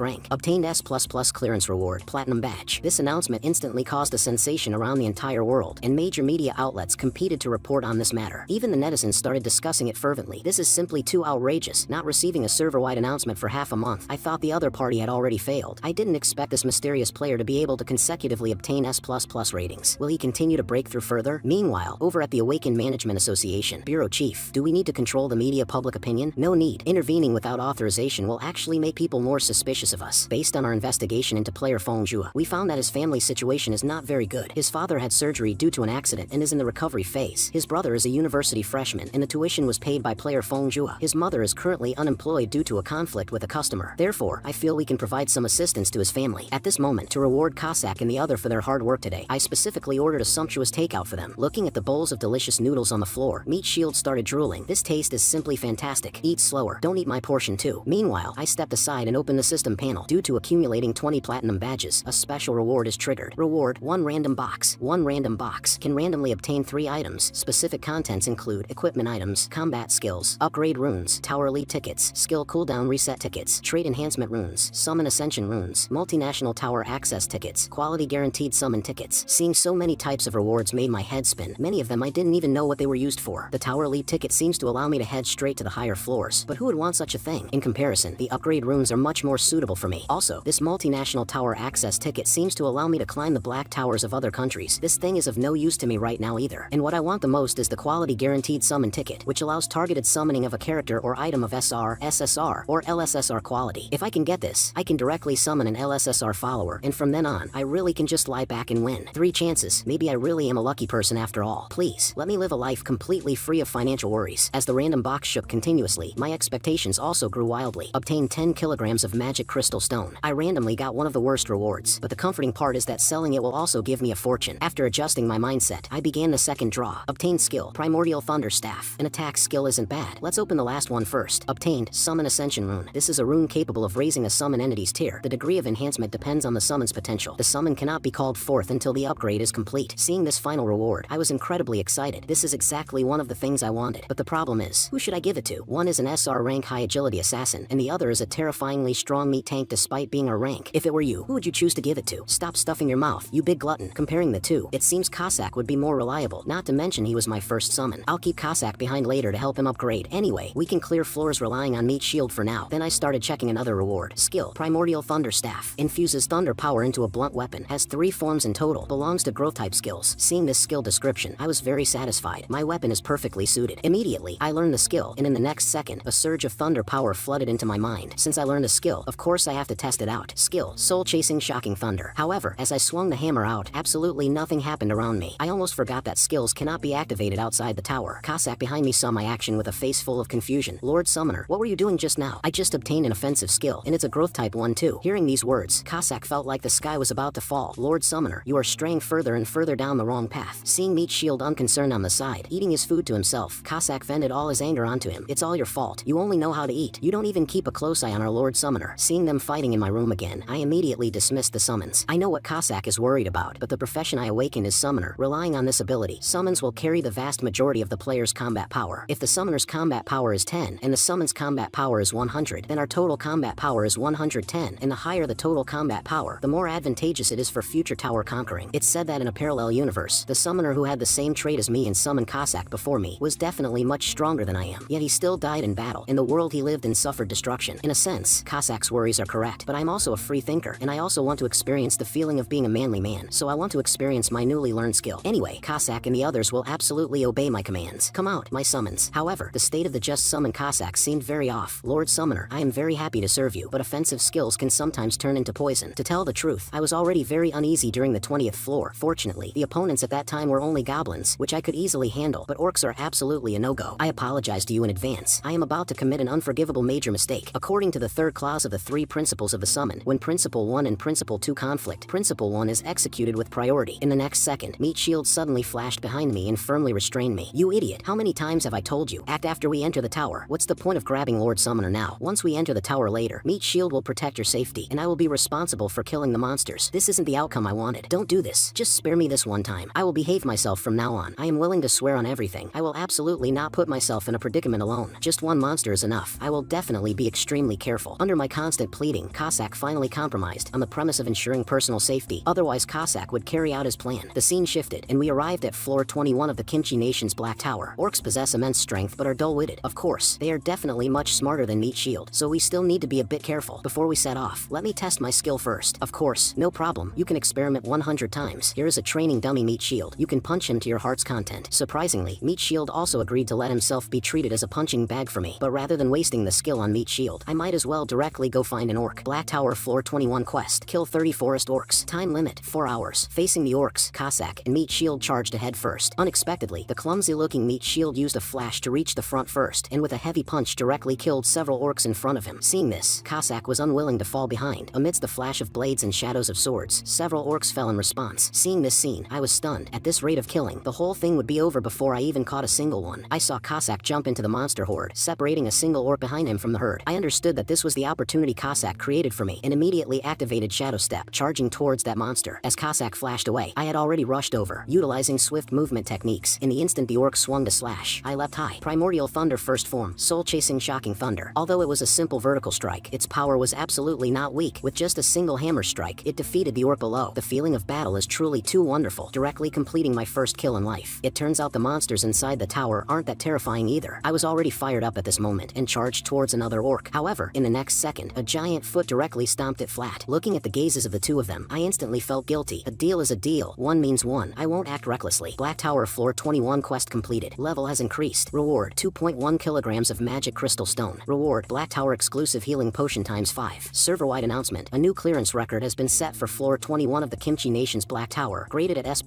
Speaker 1: rank. Obtained S++ clearance reward, Platinum Badge. This announcement instantly caused a sensation around the entire world, and major media outlets competed to report on this matter. Even the netizens started discussing it fervently. This is simply too outrageous. Not receiving a server-wide announcement for half a month. I thought the other party had already failed. I didn't expect this mysterious player to be able to consecutively obtain S++ ratings. Will he continue to break through further? Meanwhile, over at the Awakened Management Association, Bureau Chief, do we need to control the media public opinion? No need. Intervening without authorization will actually make people more suspicious of us. Based on our investigation into player Feng Zhua, we found that his family situation is not very good. His father had surgery due to an accident and is in the recovery phase. His brother is a university freshman and the tuition was paid by player Feng Zhua. His mother is currently unemployed due to a conflict with a customer. Therefore, I feel we can provide some assistance to his family. At this moment, to reward Cossack and the other for their hard work today, I specifically ordered a sumptuous takeout for them. Looking at the bowls of delicious noodles on the floor, Meat Shield started drooling. This taste is simply fantastic. Eat slower. Don't eat my portion too. Meanwhile, I stepped aside and opened the system panel. Due to accumulating 20 platinum badges, a special reward is triggered. Reward, 1 random box. 1 random box can randomly obtain 3 items. Specific contents include equipment items, combat skills, upgrade runes, tower elite tickets, skill cooldown reset tickets, trait enhancement runes, summon ascension runes, multinational tower access tickets, quality guaranteed summon tickets. Seeing so many types of rewards made my head spin. Many of them I didn't even know what they were used for. The tower elite ticket seems to allow me to head straight to the higher floors, but who would want such a thing? In comparison, the upgrade runes are much more suitable for for me. Also, this multinational tower access ticket seems to allow me to climb the black towers of other countries. This thing is of no use to me right now either. And what I want the most is the quality guaranteed summon ticket, which allows targeted summoning of a character or item of SR, SSR, or LSSR quality. If I can get this, I can directly summon an LSSR follower, and from then on, I really can just lie back and win. 3 chances. Maybe I really am a lucky person after all. Please, let me live a life completely free of financial worries. As the random box shook continuously, my expectations also grew wildly. Obtain 10 kilograms of magic crystal stone. I randomly got one of the worst rewards, but the comforting part is that selling it will also give me a fortune. After adjusting my mindset, I began the second draw. Obtained skill, Primordial Thunder Staff. An attack skill isn't bad. Let's open the last one first. Obtained Summon Ascension Rune. This is a rune capable of raising a summon entity's tier. The degree of enhancement depends on the summon's potential. The summon cannot be called forth until the upgrade is complete. Seeing this final reward, I was incredibly excited. This is exactly one of the things I wanted. But the problem is, who should I give it to? One is an SR rank high agility assassin, and the other is a terrifyingly strong meat tank despite being a rank. If it were you, who would you choose to give it to? Stop stuffing your mouth, you big glutton. Comparing the two, it seems Cossack would be more reliable, not to mention he was my first summon. I'll keep Cossack behind later to help him upgrade. Anyway, we can clear floors relying on Meat Shield for now. Then I started checking another reward. Skill, Primordial Thunder Staff. Infuses thunder power into a blunt weapon. Has 3 forms in total. Belongs to growth type skills. Seeing this skill description, I was very satisfied. My weapon is perfectly suited. Immediately, I learned the skill, and in the next second, a surge of thunder power flooded into my mind. Since I learned a skill, of course I have to test it out. Skill, Soul Chasing Shocking Thunder. However, as I swung the hammer out, absolutely nothing happened around me. I almost forgot that skills cannot be activated outside the tower. Cossack behind me saw my action with a face full of confusion. Lord Summoner, what were you doing just now? I just obtained an offensive skill, and it's a growth type one too. Hearing these words, Cossack felt like the sky was about to fall. Lord Summoner, you are straying further and further down the wrong path. Seeing Meat Shield unconcerned on the side, eating his food to himself, Cossack vented all his anger onto him. It's all your fault. You only know how to eat. You don't even keep a close eye on our Lord Summoner. Seeing them fighting in my room again, I immediately dismissed the summons. I know what Cossack is worried about, but the profession I awakened is Summoner. Relying on this ability, summons will carry the vast majority of the player's combat power. If the Summoner's combat power is 10, and the summon's combat power is 100, then our total combat power is 110, and the higher the total combat power, the more advantageous it is for future tower conquering. It's said that in a parallel universe, the Summoner who had the same trait as me and summoned Cossack before me was definitely much stronger than I am, yet he still died in battle. In the world he lived in suffered destruction. In a sense, Cossack's worries are correct, but I'm also a free thinker, and I also want to experience the feeling of being a manly man, so I want to experience my newly learned skill. Anyway, Cossack and the others will absolutely obey my commands. Come out, my summons. However, the state of the just summoned Cossack seemed very off. Lord Summoner, I am very happy to serve you, but offensive skills can sometimes turn into poison. To tell the truth, I was already very uneasy during the 20th floor. Fortunately, the opponents at that time were only goblins, which I could easily handle, but orcs are absolutely a no-go. I apologize to you in advance. I am about to commit an unforgivable major mistake. According to the third clause of the 3 principles of the summon, when Principle 1 and Principle 2 conflict, Principle 1 is executed with priority. In the next second, Meat Shield suddenly flashed behind me and firmly restrained me. You idiot, how many times have I told you? Act after we enter the tower. What's the point of grabbing Lord Summoner now? Once we enter the tower later, Meat Shield will protect your safety, and I will be responsible for killing the monsters. This isn't the outcome I wanted. Don't do this. Just spare me this one time. I will behave myself from now on. I am willing to swear on everything. I will absolutely not put myself in a predicament alone. Just one monster is enough. I will definitely be extremely careful. Under my constant pleading, Cossack finally compromised on the premise of ensuring personal safety. Otherwise, Cossack would carry out his plan. The scene shifted, and we arrived at floor 21 of the Kimchi Nation's Black Tower. Orcs possess immense strength but are dull-witted. Of course, they are definitely much smarter than Meat Shield, so we still need to be a bit careful. Before we set off, let me test my skill first. Of course, no problem. You can experiment 100 times. Here is a training dummy Meat Shield. You can punch him to your heart's content. Surprisingly, Meat Shield also agreed to let himself be treated as a punching bag for me. But rather than wasting the skill on Meat Shield, I might as well directly go find an orc. Black Tower floor 21 quest. Kill 30 forest orcs. Time limit, 4 hours. Facing the orcs, Cossack and Meat Shield charged ahead first. Unexpectedly, the clumsy-looking Meat Shield used a flash to reach the front first, and with a heavy punch directly killed several orcs in front of him. Seeing this, Cossack was unwilling to fall behind. Amidst the flash of blades and shadows of swords, several orcs fell in response. Seeing this scene, I was stunned. At this rate of killing, the whole thing would be over before I even caught a single one. I saw Cossack jump into the monster horde, separating a single orc behind him from the herd. I understood that this was the opportunity Cossack created for me, and immediately activated Shadow Step, charging towards that monster. As Cossack flashed away, I had already rushed over, utilizing swift movement techniques. In the instant the orc swung to slash, I leapt high. Primordial Thunder first form, Soul Chasing Shocking Thunder. Although it was a simple vertical strike, its power was absolutely not weak. With just a single hammer strike, it defeated the orc below. The feeling of battle is truly too wonderful, directly completing my first kill in life. It turns out the monsters inside the tower aren't that terrifying either. I was already fired up at this moment and charged towards another orc. However, in the next second, a giant giant foot directly stomped it flat. Looking at the gazes of the two of them, I instantly felt guilty. A deal is a deal. One means one. I won't act recklessly. Black Tower Floor 21 quest completed. Level has increased. Reward 2.1 kilograms of magic crystal stone. Reward Black Tower exclusive healing potion times 5. Server-wide announcement. A new clearance record has been set for Floor 21 of the Kimchi Nation's Black Tower. Graded at S++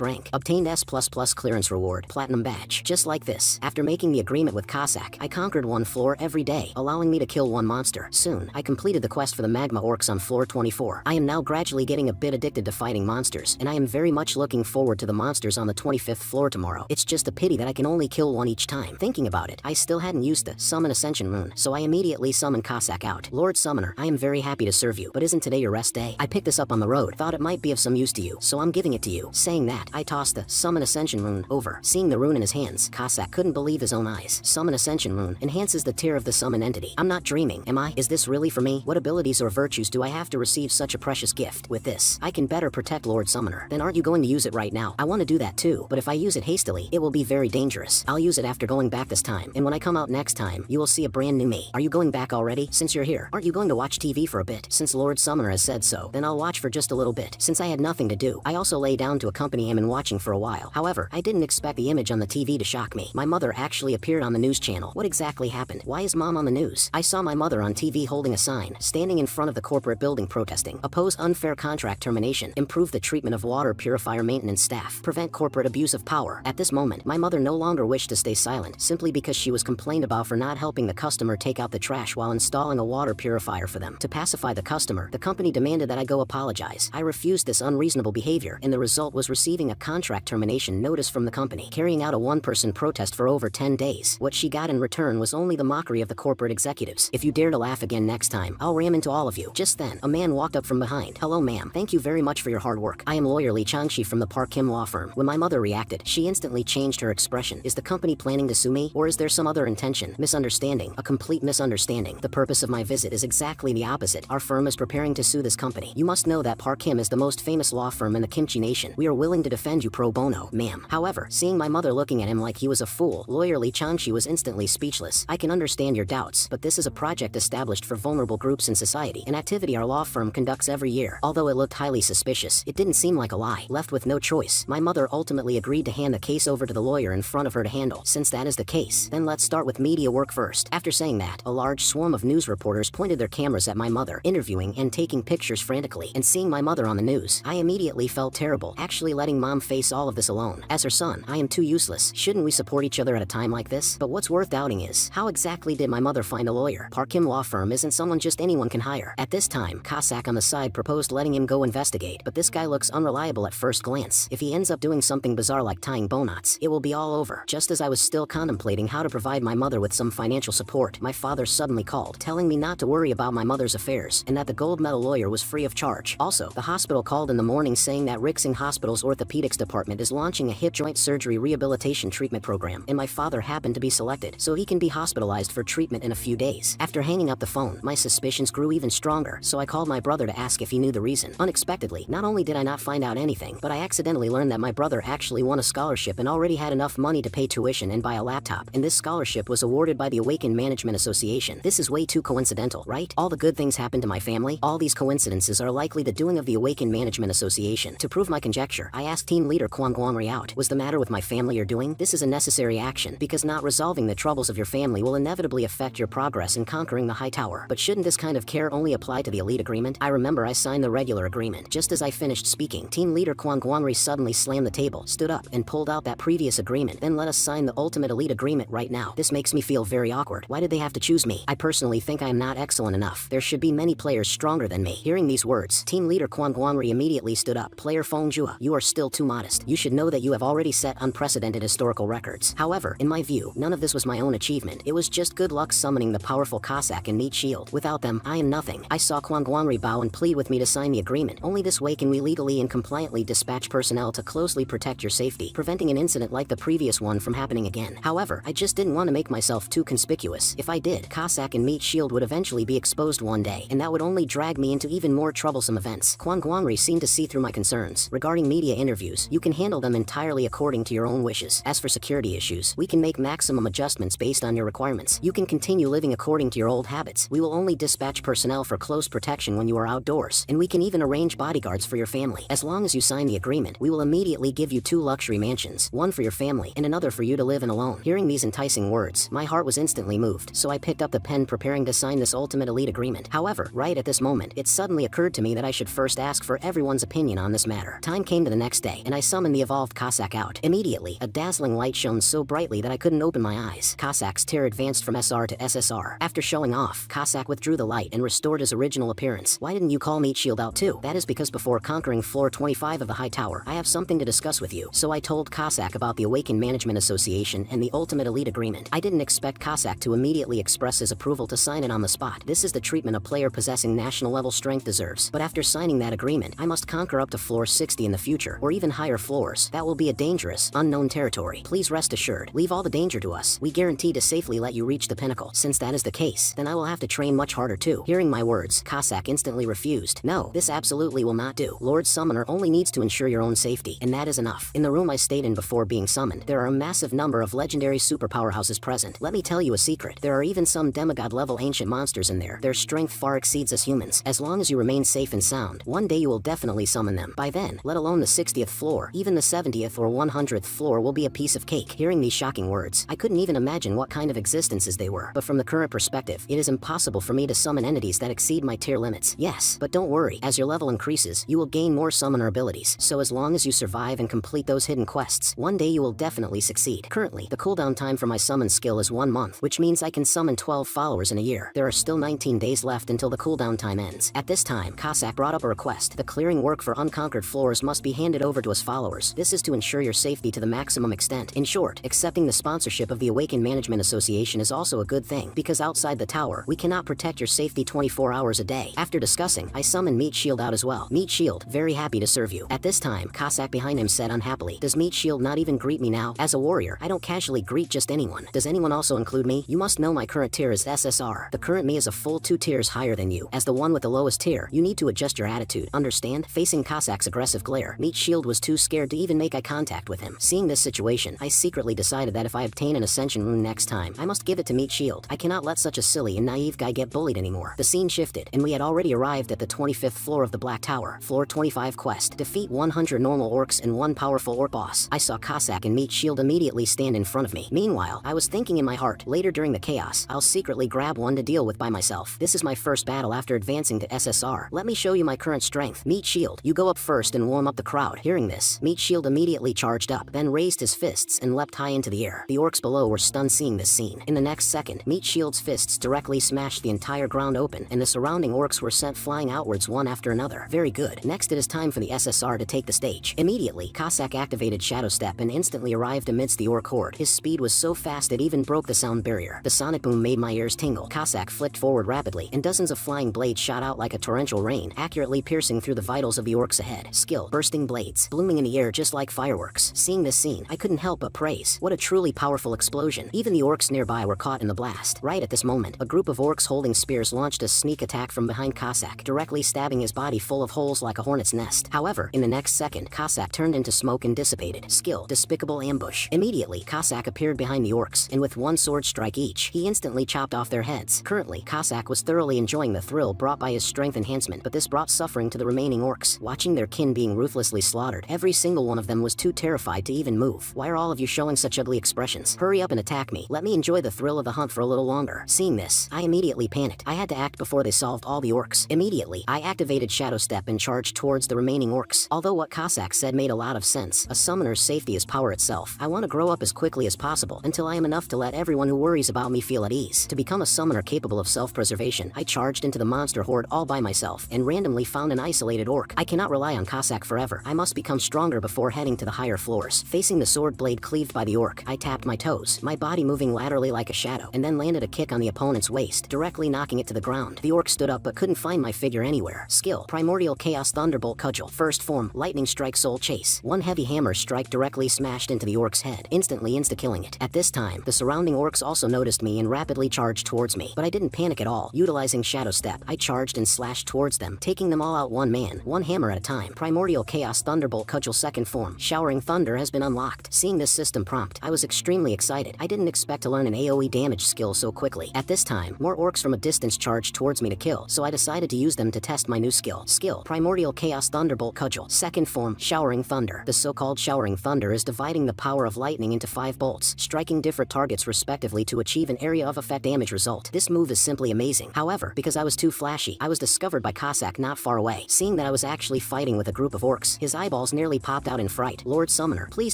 Speaker 1: rank. Obtained S++ clearance reward. Platinum badge. Just like this. After making the agreement with Cossack, I conquered one floor every day, allowing me to kill one monster. Soon, I completed the quest for the magma orcs on Floor 24. I am now gradually getting a bit addicted to fighting monsters, and I am very much looking forward to the monsters on the 25th floor tomorrow. It's just a pity that I can only kill one each time. Thinking about it, I still hadn't used the Summon Ascension rune, so I immediately summoned Cossack out. Lord Summoner, I am very happy to serve you, but isn't today your rest day? I picked this up on the road, thought it might be of some use to you, so I'm giving it to you. Saying that, I tossed the Summon Ascension rune over. Seeing the rune in his hands, Cossack couldn't believe his own eyes. Summon Ascension rune enhances the tier of the summon entity. I'm not dreaming, am I? Is this really for me? What abilities or virtues do I have to receive such a precious gift? With this, I can better protect Lord Summoner. Then aren't you going to use it right now? I want to do that too, but if I use it hastily, it will be very dangerous. I'll use it after going back this time, and when I come out next time, you will see a brand new me. Are you going back already? Since you're here, aren't you going to watch TV for a bit? Since Lord Summoner has said so, then I'll watch for just a little bit. Since I had nothing to do, I also lay down to accompany him in watching for a while. However, I didn't expect the image on the TV to shock me. My mother actually appeared on the news channel. What exactly happened? Why is mom on the news? I saw my mother on TV holding a sign, standing in front of the corporate building protesting. Oppose unfair contract termination. Improve the treatment of water purifier maintenance staff. Prevent corporate abuse of power. At this moment, my mother no longer wished to stay silent, simply because she was complained about for not helping the customer take out the trash while installing a water purifier for them. To pacify the customer, the company demanded that I go apologize. I refused this unreasonable behavior, and the result was receiving a contract termination notice from the company, carrying out a one-person protest for over 10 days. What she got in return was only the mockery of the corporate executives. If you dare to laugh again next time, I'll ram into all of you. Just then, a man walked up from behind. Hello ma'am, thank you very much for your hard work. I am lawyer Lee Changshi from the Park Kim law firm. When my mother reacted, she instantly changed her expression. Is the company planning to sue me, or is there some other intention? Misunderstanding. A complete misunderstanding. The purpose of my visit is exactly the opposite. Our firm is preparing to sue this company. You must know that Park Kim is the most famous law firm in the Kimchi Nation. We are willing to defend you pro bono, ma'am. However, seeing my mother looking at him like he was a fool, lawyer Lee Changshi was instantly speechless. I can understand your doubts, but this is a project established for vulnerable groups in society, an activity our law firm conducts every year. Although it looked highly suspicious, it didn't seem like a lie. Left with no choice, my mother ultimately agreed to hand the case over to the lawyer in front of her to handle. Since that is the case, then let's start with media work first. After saying that, a large swarm of news reporters pointed their cameras at my mother, interviewing and taking pictures frantically. And seeing my mother on the news, I immediately felt terrible, actually letting mom face all of this alone. As her son, I am too useless. Shouldn't we support each other at a time like this? But what's worth doubting is, how exactly did my mother find a lawyer? Park Kim law firm isn't someone just anyone can hire. At this time, Cossack on the side proposed letting him go investigate, but this guy looks unreliable at first glance. If he ends up doing something bizarre like tying bow knots, it will be all over. Just as I was still contemplating how to provide my mother with some financial support, my father suddenly called, telling me not to worry about my mother's affairs, and that the gold medal lawyer was free of charge. Also, the hospital called in the morning saying that Rixing Hospital's orthopedics department is launching a hip joint surgery rehabilitation treatment program, and my father happened to be selected, so he can be hospitalized for treatment in a few days. After hanging up the phone, my suspicions grew even stronger, so I called my brother to ask if he knew the reason. Unexpectedly, not only did I not find out anything, but I accidentally learned that my brother actually won a scholarship and already had enough money to pay tuition and buy a laptop, and this scholarship was awarded by the Awakened Management Association. This is way too coincidental, right? All the good things happen to my family. All these coincidences are likely the doing of the Awakened Management Association. To prove my conjecture, I asked team leader Kwang Guangri out. Was the matter with my family or doing? This is a necessary action, because not resolving the troubles of your family will inevitably affect your progress in conquering the high tower. But shouldn't this kind of care only apply to the elite agreement? I remember I signed the regular agreement. Just as I finished speaking, team leader Kwang Guangri suddenly slammed the table, stood up, and pulled out that previous agreement. Then let us sign the ultimate elite agreement right now. This makes me feel very awkward. Why did they have to choose me? I personally think I am not excellent enough. There should be many players stronger than me. Hearing these words, team leader Kwang Guangri immediately stood up. Player Feng Jua, you are still too modest. You should know that you have already set unprecedented historical records. However, in my view, none of this was my own achievement. It was just good luck summoning the powerful Cossack and Meat Shield. Without them, I am nothing. I saw Kwang Guangri bow and plead with me to sign the agreement. Only this way can we legally and compliantly dispatch personnel to closely protect your safety, preventing an incident like the previous one from happening again. However, I just didn't want to make myself too conspicuous. If I did, Cossack and Meat Shield would eventually be exposed one day, and that would only drag me into even more troublesome events. Kwang Guangri seemed to see through my concerns. Regarding media interviews, you can handle them entirely according to your own wishes. As for security issues, we can make maximum adjustments based on your requirements. You can continue living according to your old habits. We will only dispatch personnel for close protection when you are outdoors, and we can even arrange bodyguards for your family. As long as you sign the agreement, we will immediately give you 2 luxury mansions, one for your family and another for you to live in alone. Hearing these enticing words, my heart was instantly moved, so I picked up the pen preparing to sign this ultimate elite agreement. However, right at this moment, it suddenly occurred to me that I should first ask for everyone's opinion on this matter. Time came to the next day, and I summoned the evolved Cossack out. Immediately, a dazzling light shone so brightly that I couldn't open my eyes. Cossack's tear advanced from SR to SSR. After showing off, Cossack withdrew the light and restored his original appearance. Why didn't you call Meat Shield out too? That is because before conquering floor 25 of the high tower, I have something to discuss with you. So I told Cossack about the Awakened Management Association and the Ultimate Elite Agreement. I didn't expect Cossack to immediately express his approval to sign it on the spot. This is the treatment a player possessing national level strength deserves. But after signing that agreement, I must conquer up to floor 60 in the future, or even higher floors. That will be a dangerous, unknown territory. Please rest assured, leave all the danger to us. We guarantee to safely let you reach the pinnacle. Since that is the case, then I will have to train much harder too. Hearing my words, Cossack instantly refused. No, this absolutely will not do. Lord Summoner only needs to ensure your own safety, and that is enough. In the room I stayed in before being summoned, there are a massive number of legendary super powerhouses present. Let me tell you a secret. There are even some demigod-level ancient monsters in there. Their strength far exceeds us humans. As long as you remain safe and sound, one day you will definitely summon them. By then, let alone the 60th floor, even the 70th or 100th floor will be a piece of cake. Hearing these shocking words, I couldn't even imagine what kind of existences they were. But from the current perspective, it is impossible for me to summon entities that exceed my tier limits. Yes, but don't worry. As your level increases, you will gain more summoner abilities. So as long as you survive and complete those hidden quests, one day you will definitely succeed. Currently, the cooldown time for my summon skill is 1 month, which means I can summon 12 followers in a year. There are still 19 days left until the cooldown time ends. At this time, Cossack brought up a request. The clearing work for unconquered floors must be handed over to us followers. This is to ensure your safety to the maximum extent. In short, accepting the sponsorship of the Awakened Management Association is also a good thing, because outside the tower, we cannot protect your safety 24 hours a day. After discussing, I summoned Meat Shield out as well. Meat Shield, very happy to serve you. At this time, Cossack behind him said unhappily, does Meat Shield not even greet me now? As a warrior, I don't casually greet just anyone. Does anyone also include me? You must know my current tier is SSR. The current me is a full 2 tiers higher than you. As the one with the lowest tier, you need to adjust your attitude. Understand? Facing Cossack's aggressive glare, Meat Shield was too scared to even make eye contact with him. Seeing this situation, I secretly decided that if I obtain an Ascension rune next time, I must give it to Meat Shield. I cannot let such a silly and naive guy get bullied anymore. The scene shifted, and we had already arrived at the 25th floor of the Black Tower. Floor 25 quest. Defeat 100 normal orcs and 1 powerful orc boss. I saw Cossack and Meat Shield immediately stand in front of me. Meanwhile, I was thinking in my heart, later during the chaos, I'll secretly grab one to deal with by myself. This is my first battle after advancing to SSR. Let me show you my current strength. Meat Shield, you go up first and warm up the crowd. Hearing this, Meat Shield immediately charged up, then raised his fists and leapt high into the air. The orcs below were stunned seeing this scene. In the next second, Meat Shield's fists directly smashed the entire ground open, and the surrounding orcs were sent flying outwards one after another. Very good. Next it is time for the SSR to take the stage. Immediately, Cossack activated Shadow Step and instantly arrived amidst the orc horde. His speed was so fast it even broke the sound barrier. The sonic boom made my ears tingle. Cossack flicked forward rapidly, and dozens of flying blades shot out like a torrential rain, accurately piercing through the vitals of the orcs ahead. Skill, bursting blades, blooming in the air just like fireworks. Seeing this scene, I couldn't help but praise. What a truly powerful explosion. Even the orcs nearby were caught in the blast. Right at this moment, a group of orcs holding spears launched a sneak attack from behind Cossack, directly stabbing his body full of holes like a hornet's nest. However, in the next second, Cossack turned into smoke and dissipated. Skill, despicable ambush. Immediately, Cossack appeared behind the orcs, and with 1 sword strike each, he instantly chopped off their heads. Currently, Cossack was thoroughly enjoying the thrill brought by his strength enhancement, but this brought suffering to the remaining orcs. Watching their kin being ruthlessly slaughtered, every single one of them was too terrified to even move. Why are all of you showing such ugly expressions? Hurry up and attack me. Let me enjoy the thrill of the hunt for a little longer. Seeing this, I immediately panicked. I had to act before they solved all the orcs. Immediately, I activated Shadow Step and charged towards the remaining orcs. Although what Cossack said made a lot of sense, a summoner's safety is power itself. I want to grow up as quickly as possible until I am enough to let everyone who worries about me feel at ease. To become a summoner capable of self-preservation, I charged into the monster horde all by myself and randomly found an isolated orc. I cannot rely on Cossack forever. I must become stronger before heading to the higher floors. Facing the sword blade cleaved by the orc, I tapped my toes, my body moving laterally like a shadow, and then landed a kick on the opponent's waist, directly knocking it to the ground. The orc stood up but couldn't find my figure anywhere. Skill, Primordial Chaos Thunderbolt Cudgel. First form, Lightning Strike Soul Chase. 1 heavy hammer strike directly smashed into the orc's head, instantly insta-killing it. At this time, the surrounding orcs also noticed me and rapidly charged towards me, but I didn't panic at all. Utilizing Shadow Step, I charged and slashed towards them, taking them all out one man, one hammer at a time. Primordial Chaos Thunderbolt Cudgel second form, Showering Thunder has been unlocked. Seeing this system prompt, I was extremely excited. I didn't expect to learn an AoE damage skill so quickly. At this time, more orcs from a distance charged towards me to kill, so I decided to use them to test my new skill. Skill: Primordial Chaos Thunderbolt Cudgel. Second form: Showering Thunder. The so-called Showering Thunder is dividing the power of lightning into 5 bolts, striking different targets respectively to achieve an area of effect damage result. This move is simply amazing. However, because I was too flashy, I was discovered by Cossack not far away. Seeing that I was actually fighting with a group of orcs, his eyeballs nearly popped out in fright. Lord Summoner, please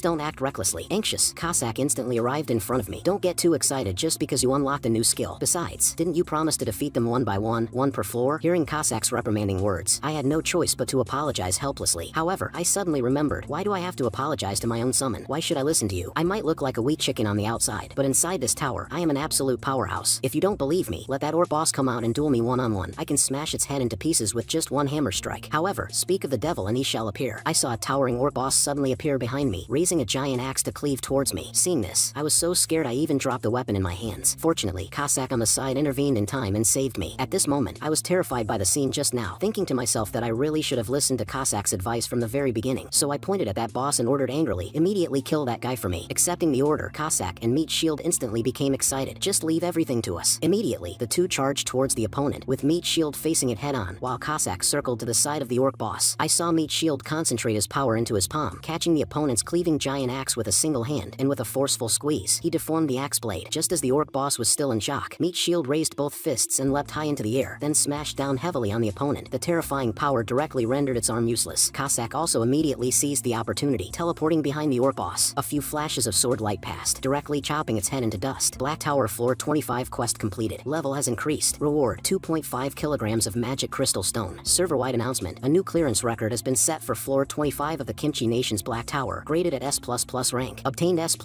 Speaker 1: don't act recklessly. Anxious, Cossack instantly arrived in front of me. Don't get too excited just because you unlocked a new skill. Besides, didn't you promise to defeat them one by one, one per floor? Hearing Cossack's reprimanding words, I had no choice but to apologize helplessly. However, I suddenly remembered, why do I have to apologize to my own summon? Why should I listen to you? I might look like a weak chicken on the outside, but inside this tower, I am an absolute powerhouse. If you don't believe me, let that orc boss come out and duel me one-on-one. I can smash its head into pieces with just one hammer strike. However, speak of the devil and he shall appear. I saw a towering orc boss suddenly appear behind me, raising a giant axe to cleave towards me. Seeing this, I was so scared I even dropped the weapon in my hands. Fortunately, Cossack on the side intervened in time and saved me. At this moment, I was terrified by the scene just now, thinking to myself that I really should have listened to Cossack's advice from the very beginning. So I pointed at that boss and ordered angrily, immediately kill that guy for me. Accepting the order, Cossack and Meat Shield instantly became excited. Just leave everything to us. Immediately, the two charged towards the opponent, with Meat Shield facing it head-on, while Cossack circled to the side of the orc boss. I saw Meat Shield concentrate his power into his palm, catching the opponent's cleaving giant axe with a single hand, and with a forceful squeeze, he deformed the axe blade. Just as the orc boss was still in shock, Meat Shield raised both fists and leapt high into the air, then smashed down heavily on the opponent. The terrifying power directly rendered its arm useless. Cossack also immediately seized the opportunity, teleporting behind the orc boss. A few flashes of sword light passed, directly chopping its head into dust. Black Tower Floor 25 quest completed. Level has increased. Reward: 2.5 kilograms of magic crystal stone. Server-wide announcement: a new clearance record has been set for Floor 25 of the Kimchi Nation's Black Tower, graded at S++ rank. Obtained S++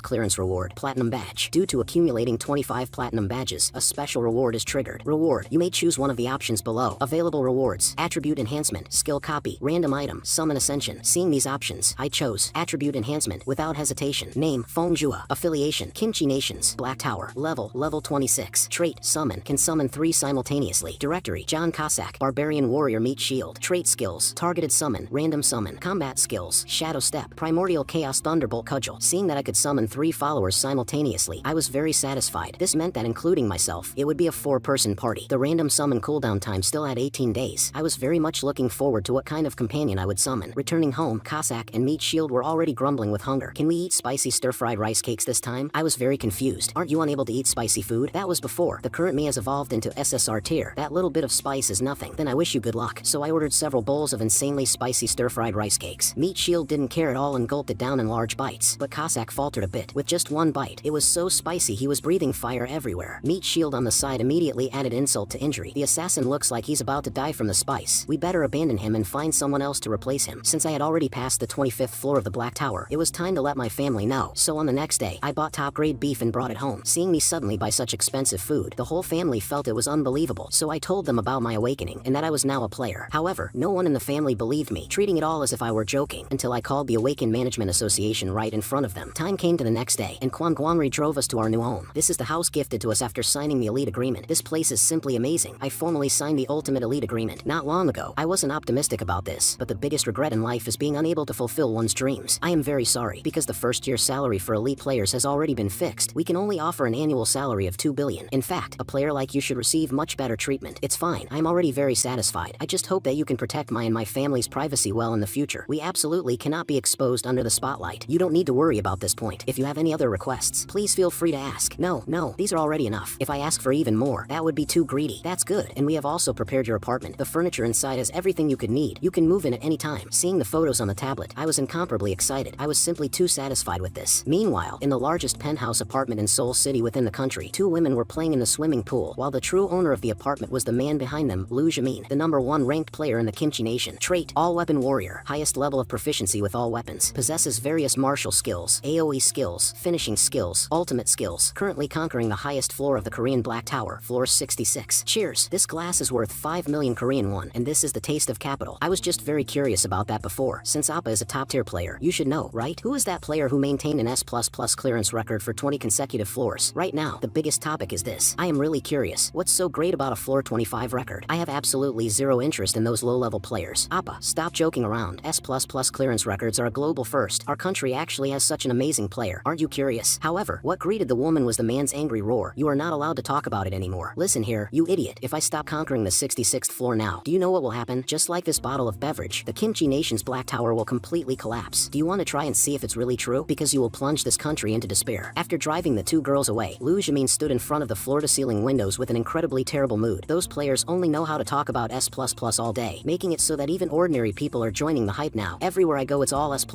Speaker 1: clearance reward: Platinum Badge. Due to accumulating 25 Platinum Badges, a special reward is triggered. Reward: you may choose one of the options below. Available rewards: Attribute Enhancement, Skill Copy, Random Item, Summon Ascension. Seeing these options, I chose Attribute Enhancement without hesitation. Name: Fongjua. Affiliation: Kimchi Nations. Black Tower. Level 26. Trait: Summon. Can summon 3 simultaneously. Directory: John Cossack. Barbarian Warrior Meat Shield. Trait skills: Targeted Summon, Random Summon. Combat skills: Shadow Step, Primordial Chaos Thunderbolt Cudgel. Seeing that I could summon 3 followers simultaneously, I was very satisfied. This meant that including myself, it would be a 4-person party. The random summon cooldown time still had 18 days. I was very much looking forward to what kind of companion I would summon. Returning home, Cossack and Meat Shield were already grumbling with hunger. Can we eat spicy stir-fried rice cakes this time? I was very confused. Aren't you unable to eat spicy food? That was before. The current me has evolved into SSR tier. That little bit of spice is nothing. Then I wish you good luck. So I ordered several bowls of insanely spicy stir-fried rice cakes. Meat Shield didn't care at all and gulped it down in large bites. But Cossack faltered a bit. With just one bite, it was so spicy he was breathing fire everywhere. Meat Shield on the side immediately added insult to injury. The assassin looks like he's about to die from the spice. We better abandon him and find someone else to replace him. Since I had already passed the 25th floor of the Black Tower, it was time to let my family know. So on the next day, I bought top-grade beef and brought it home. Seeing me suddenly buy such expensive food, the whole family felt it was unbelievable. So I told them about my awakening and that I was now a player. However, no one in the family believed me, treating it all as if I were joking, until I called the Awakened Management Association right in front of them. Time came to the next day, and Quan Guangri drove us to our new home. This is the house gifted to us after signing the Elite Agreement. This place is simply amazing. I formally signed the Ultimate Elite Agreement not long ago. I wasn't optimistic about this, but the biggest regret in life is being unable to fulfill one's dreams. I am very sorry, because the first year salary for elite players has already been fixed. We can only offer an annual salary of 2 billion. In fact, a player like you should receive much better treatment. It's fine. I'm already very satisfied. I just hope that you can protect my and my family's privacy well in the future. We absolutely cannot be exposed under the spotlight. You don't need to worry about this point. If you have any other requests, please feel free to ask. No, these are already enough. If I ask for even more, that would be too greedy. That's good. And we have also prepared your apartment. The furniture inside has everything you could need. You can move in at any time. Seeing the photos on the tablet, I was incomparably excited. I was simply too satisfied with this. Meanwhile, in the largest penthouse apartment in Seoul City within the country, 2 women were playing in the swimming pool, while the true owner of the apartment was the man behind them, Lu Jimin, the #1 ranked player in the Kimchi Nation. Trait: All-Weapon Warrior. Highest level of proficiency with all weapons. Possesses various martial skills, AoE skills, finishing skills, ultimate skills. Currently conquering the highest floor of the Korean Black Tower, floor 66. Cheers. This glass is worth 5 million Korean won, and this is the taste of capital. I was just very curious about that before. Since Appa is a top-tier player, you should know, right? Who is that player who maintained an S++ clearance record for 20 consecutive floors? Right now, the biggest topic is this. I am really curious. What's so great about a floor 25 record? I have absolutely zero interest in those low-level players. Appa, stop joking around. S++ clearance records are a global first. Our country actually has such an amazing player. Aren't you curious? However, what greeted the woman was the man's angry roar. You are not allowed to talk about it anymore. floor. Listen here, you idiot. If I stop conquering the 66th floor now, do you know what will happen? Just like this bottle of beverage, the Kimchi Nation's Black Tower will completely collapse. Do you want to try and see if it's really true? Because you will plunge this country into despair. After driving the two girls away, Liu Jimin stood in front of the floor-to-ceiling windows with an incredibly terrible mood. Those players only know how to talk about S++ all day, making it so that even ordinary people are joining the hype now. Everywhere I go it's all S++.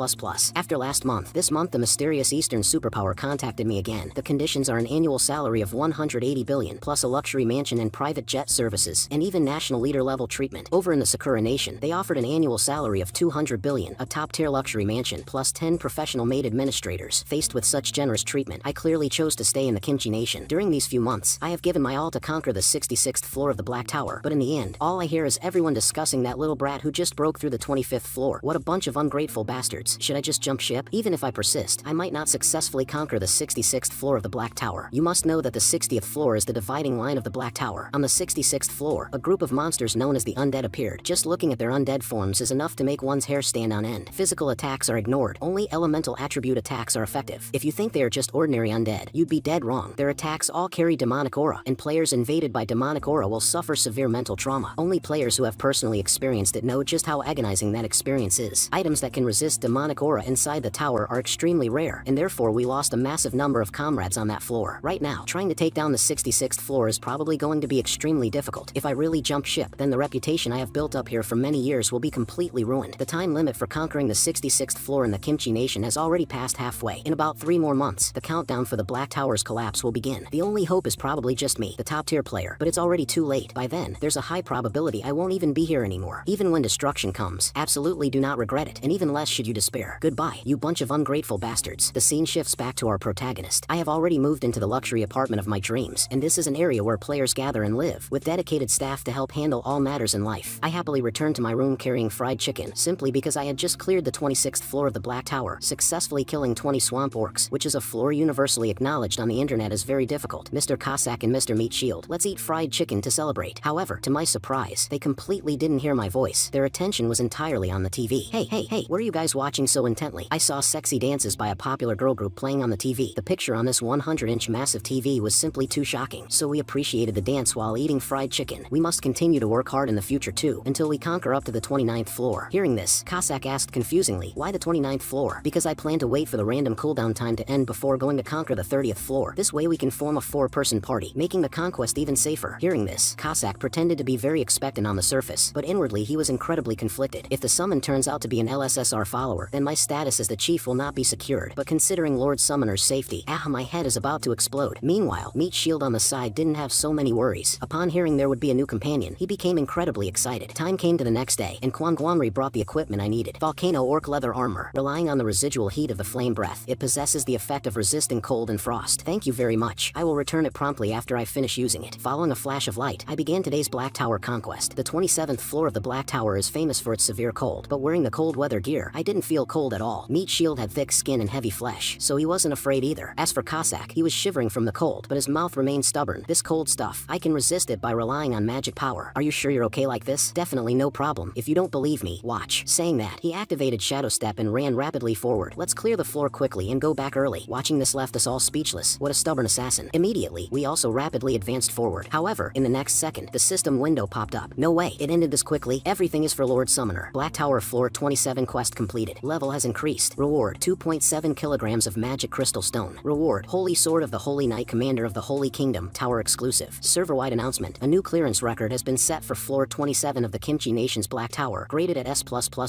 Speaker 1: After last month, this month the mysterious Eastern superpower contacted me again. The conditions are an annual salary of 180 billion plus a luxury mansion and private jet services, and even national leader level treatment. Over in the Sakura Nation, they offered an annual salary of 200 billion, a top-tier luxury mansion, plus 10 professional maid administrators. Faced with such generous treatment, I clearly chose to stay in the Kimchi Nation. During these few months, I have given my all to conquer the 66th floor of the Black Tower, but in the end, all I hear is everyone discussing that little brat who just broke through the 25th floor. What a bunch of ungrateful bastards. Should I just jump ship? Even if I persist, I might not successfully conquer the 66th floor of the Black Tower. You must know that the 60th floor is the dividing line of the Black Tower. On the 66th floor, a group of monsters known as the Undead appeared. Just looking at their undead forms is enough to make one's hair stand on end. Physical attacks are ignored. Only elemental attribute attacks are effective. If you think they are just ordinary undead, you'd be dead wrong. Their attacks all carry demonic aura, and players invaded by demonic aura will suffer severe mental trauma. Only players who have personally experienced it know just how agonizing that experience is. Items that can resist demonic aura inside the tower are extremely rare, and therefore we lost a massive number of comrades on that floor. Right now, trying to take down the 66th floor is probably going to be extremely difficult. If I really jump ship, then the reputation I have built up here for many years will be completely ruined. The time limit for conquering the 66th floor in the Kimchi Nation has already passed halfway. In about 3 more months, the countdown for the Black Tower's collapse will begin. The only hope is probably just me, the top-tier player, but it's already too late. By then, there's a high probability I won't even be here anymore. Even when destruction comes, absolutely do not regret it, and even less should you despair. Goodbye, you bunch of ungrateful bastards. The scene shifts back to our protagonist. I have already moved into the luxury apartment of my dreams, and this is an area where players gather and live, with dedicated staff to help handle all matters in life. I happily returned to my room carrying fried chicken, simply because I had just cleared the 26th floor of the Black Tower, successfully killing 20 swamp orcs, which is a floor universally acknowledged on the internet as very difficult. Mr. Cossack and Mr. Meat Shield, let's eat fried chicken to celebrate. However, to my surprise, they completely didn't hear my voice. Their attention was entirely on the TV. Hey, what are you guys watching so intently? I saw sexy dances by a popular girl group playing on the TV. The picture on this 100-inch massive TV was simply too shocking, so we appreciated the dance while eating fried chicken. We must continue to work hard in the future too, until we conquer up to the 29th floor. Hearing this, Cossack asked confusingly, why the 29th floor? Because I plan to wait for the random cooldown time to end before going to conquer the 30th floor. This way we can form a 4-person party, making the conquest even safer. Hearing this, Cossack pretended to be very expectant on the surface, but inwardly he was incredibly conflicted. If the summon turns out to be an LSSR follower, then my status as the chief will not be secured, but considering Lord Summoner's safety, my head is about to explode. Meanwhile, Meat Shield on the side didn't have so many worries. Upon hearing there would be a new companion, he became incredibly excited. Time came to the next day, and Kwangwamri brought the equipment I needed. Volcano Orc leather armor. Relying on the residual heat of the flame breath, it possesses the effect of resisting cold and frost. Thank you very much. I will return it promptly after I finish using it. Following a flash of light, I began today's Black Tower conquest. The 27th floor of the Black Tower is famous for its severe cold, but wearing the cold weather gear, I didn't feel cold at all. Meat Shield had thick skin and heavy flesh, so he wasn't afraid either. As for Cossack, he was shivering from the cold, but his mouth remained stubborn. This cold stuff, I can resist it by relying on magic power. Are you sure you're okay like this? Definitely no problem. If you don't believe me, watch. Saying that, he activated Shadow Step and ran rapidly forward. Let's clear the floor quickly and go back early. Watching this left us all speechless. What a stubborn assassin. Immediately, we also rapidly advanced forward. However, in the next second, the system window popped up. No way, it ended this quickly. Everything is for Lord Summoner. Black Tower floor 27 quest completed. Level has increased. Reward, 2.7 kilograms of magic crystal stone. Reward, Holy Sword of the Holy Knight Commander of the Holy Kingdom. Tower exclusive. Server-wide announcement. A new clearance record has been set for floor 27 of the Kimchi Nation's Black Tower. Graded at S++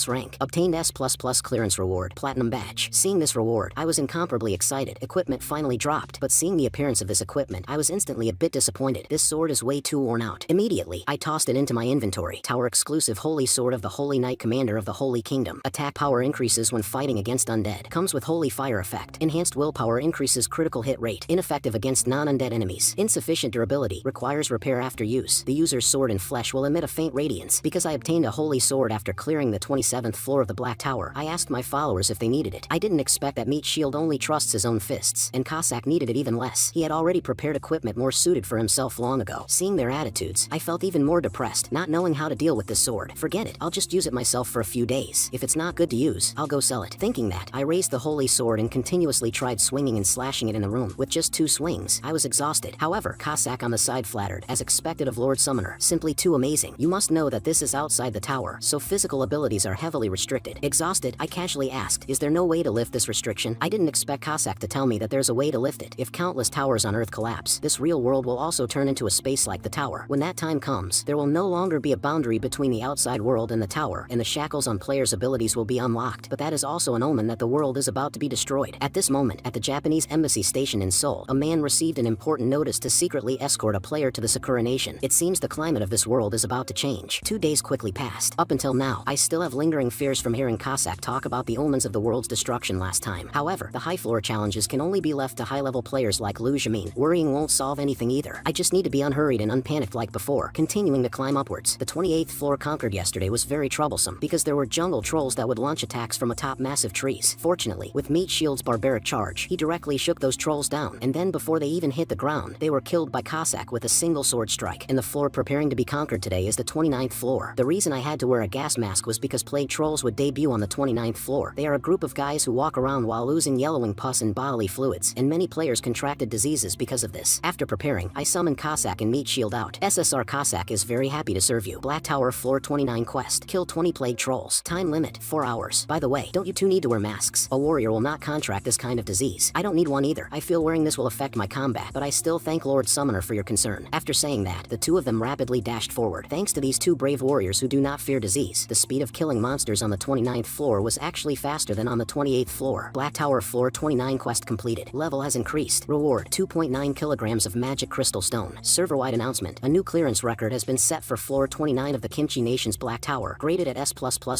Speaker 1: rank. Obtained S++ clearance reward. Platinum badge. Seeing this reward, I was incomparably excited. Equipment finally dropped, but seeing the appearance of this equipment, I was instantly a bit disappointed. This sword is way too worn out. Immediately, I tossed it into my inventory. Tower exclusive Holy Sword of the Holy Knight Commander of the Holy Kingdom. Attack power increases when fighting against undead. Comes with Holy Fire effect. Enhanced willpower increases critical hit rate. Ineffective against non-undead enemies. Insufficient durability. Requires repair after use. The user's sword and flesh will emit a faint radiance. Because I obtained a holy sword after clearing the 27th floor of the Black Tower, I asked my followers if they needed it. I didn't expect that Meat Shield only trusts his own fists, and Cossack needed it even less. He had already prepared equipment more suited for himself long ago. Seeing their attitudes, I felt even more depressed, not knowing how to deal with this sword. Forget it, I'll just use it myself for a few days. If it's not good to use, I'll go sell it. Thinking that, I raised the holy sword and continuously tried swinging and slashing it in the room. With just 2 swings, I was exhausted. However, Cossack Cossack on the side flattered, as expected of Lord Summoner. Simply too amazing. You must know that this is outside the tower, so physical abilities are heavily restricted. Exhausted, I casually asked, is there no way to lift this restriction? I didn't expect Cossack to tell me that there's a way to lift it. If countless towers on Earth collapse, this real world will also turn into a space like the tower. When that time comes, there will no longer be a boundary between the outside world and the tower, and the shackles on players' abilities will be unlocked. But that is also an omen that the world is about to be destroyed. At this moment, at the Japanese embassy station in Seoul, a man received an important notice to secretly escort a player to the Sakura Nation. It seems the climate of this world is about to change. 2 days quickly passed. Up until now, I still have lingering fears from hearing Cossack talk about the omens of the world's destruction last time. However, the high floor challenges can only be left to high-level players like Lu Jimin. Worrying won't solve anything either. I just need to be unhurried and unpanicked like before, continuing to climb upwards. The 28th floor conquered yesterday was very troublesome because there were jungle trolls that would launch attacks from atop massive trees. Fortunately, with Meat Shield's barbaric charge, he directly shook those trolls down, and then before they even hit the ground, they were killed by Cossack with a single sword strike. And the floor preparing to be conquered today is the 29th floor. The reason I had to wear a gas mask was because plague trolls would debut on the 29th floor. They are a group of guys who walk around while losing yellowing pus and bodily fluids, and many players contracted diseases because of this. After preparing, I summoned Cossack and Meat Shield out. SSR Cossack is very happy to serve you. Black Tower floor 29 quest. Kill 20 plague trolls. Time limit, 4 hours. By the way, don't you two need to wear masks? A warrior will not contract this kind of disease. I don't need one either. I feel wearing this will affect my combat, but I still thank Lord Summoner for your concern. After saying that, the two of them rapidly dashed forward. Thanks to these two brave warriors who do not fear disease, the speed of killing monsters on the 29th floor was actually faster than on the 28th floor. Black Tower floor 29 quest completed. Level has increased. Reward, 2.9 kilograms of magic crystal stone. Server-wide announcement. A new clearance record has been set for floor 29 of the Kimchi Nation's Black Tower, graded at S++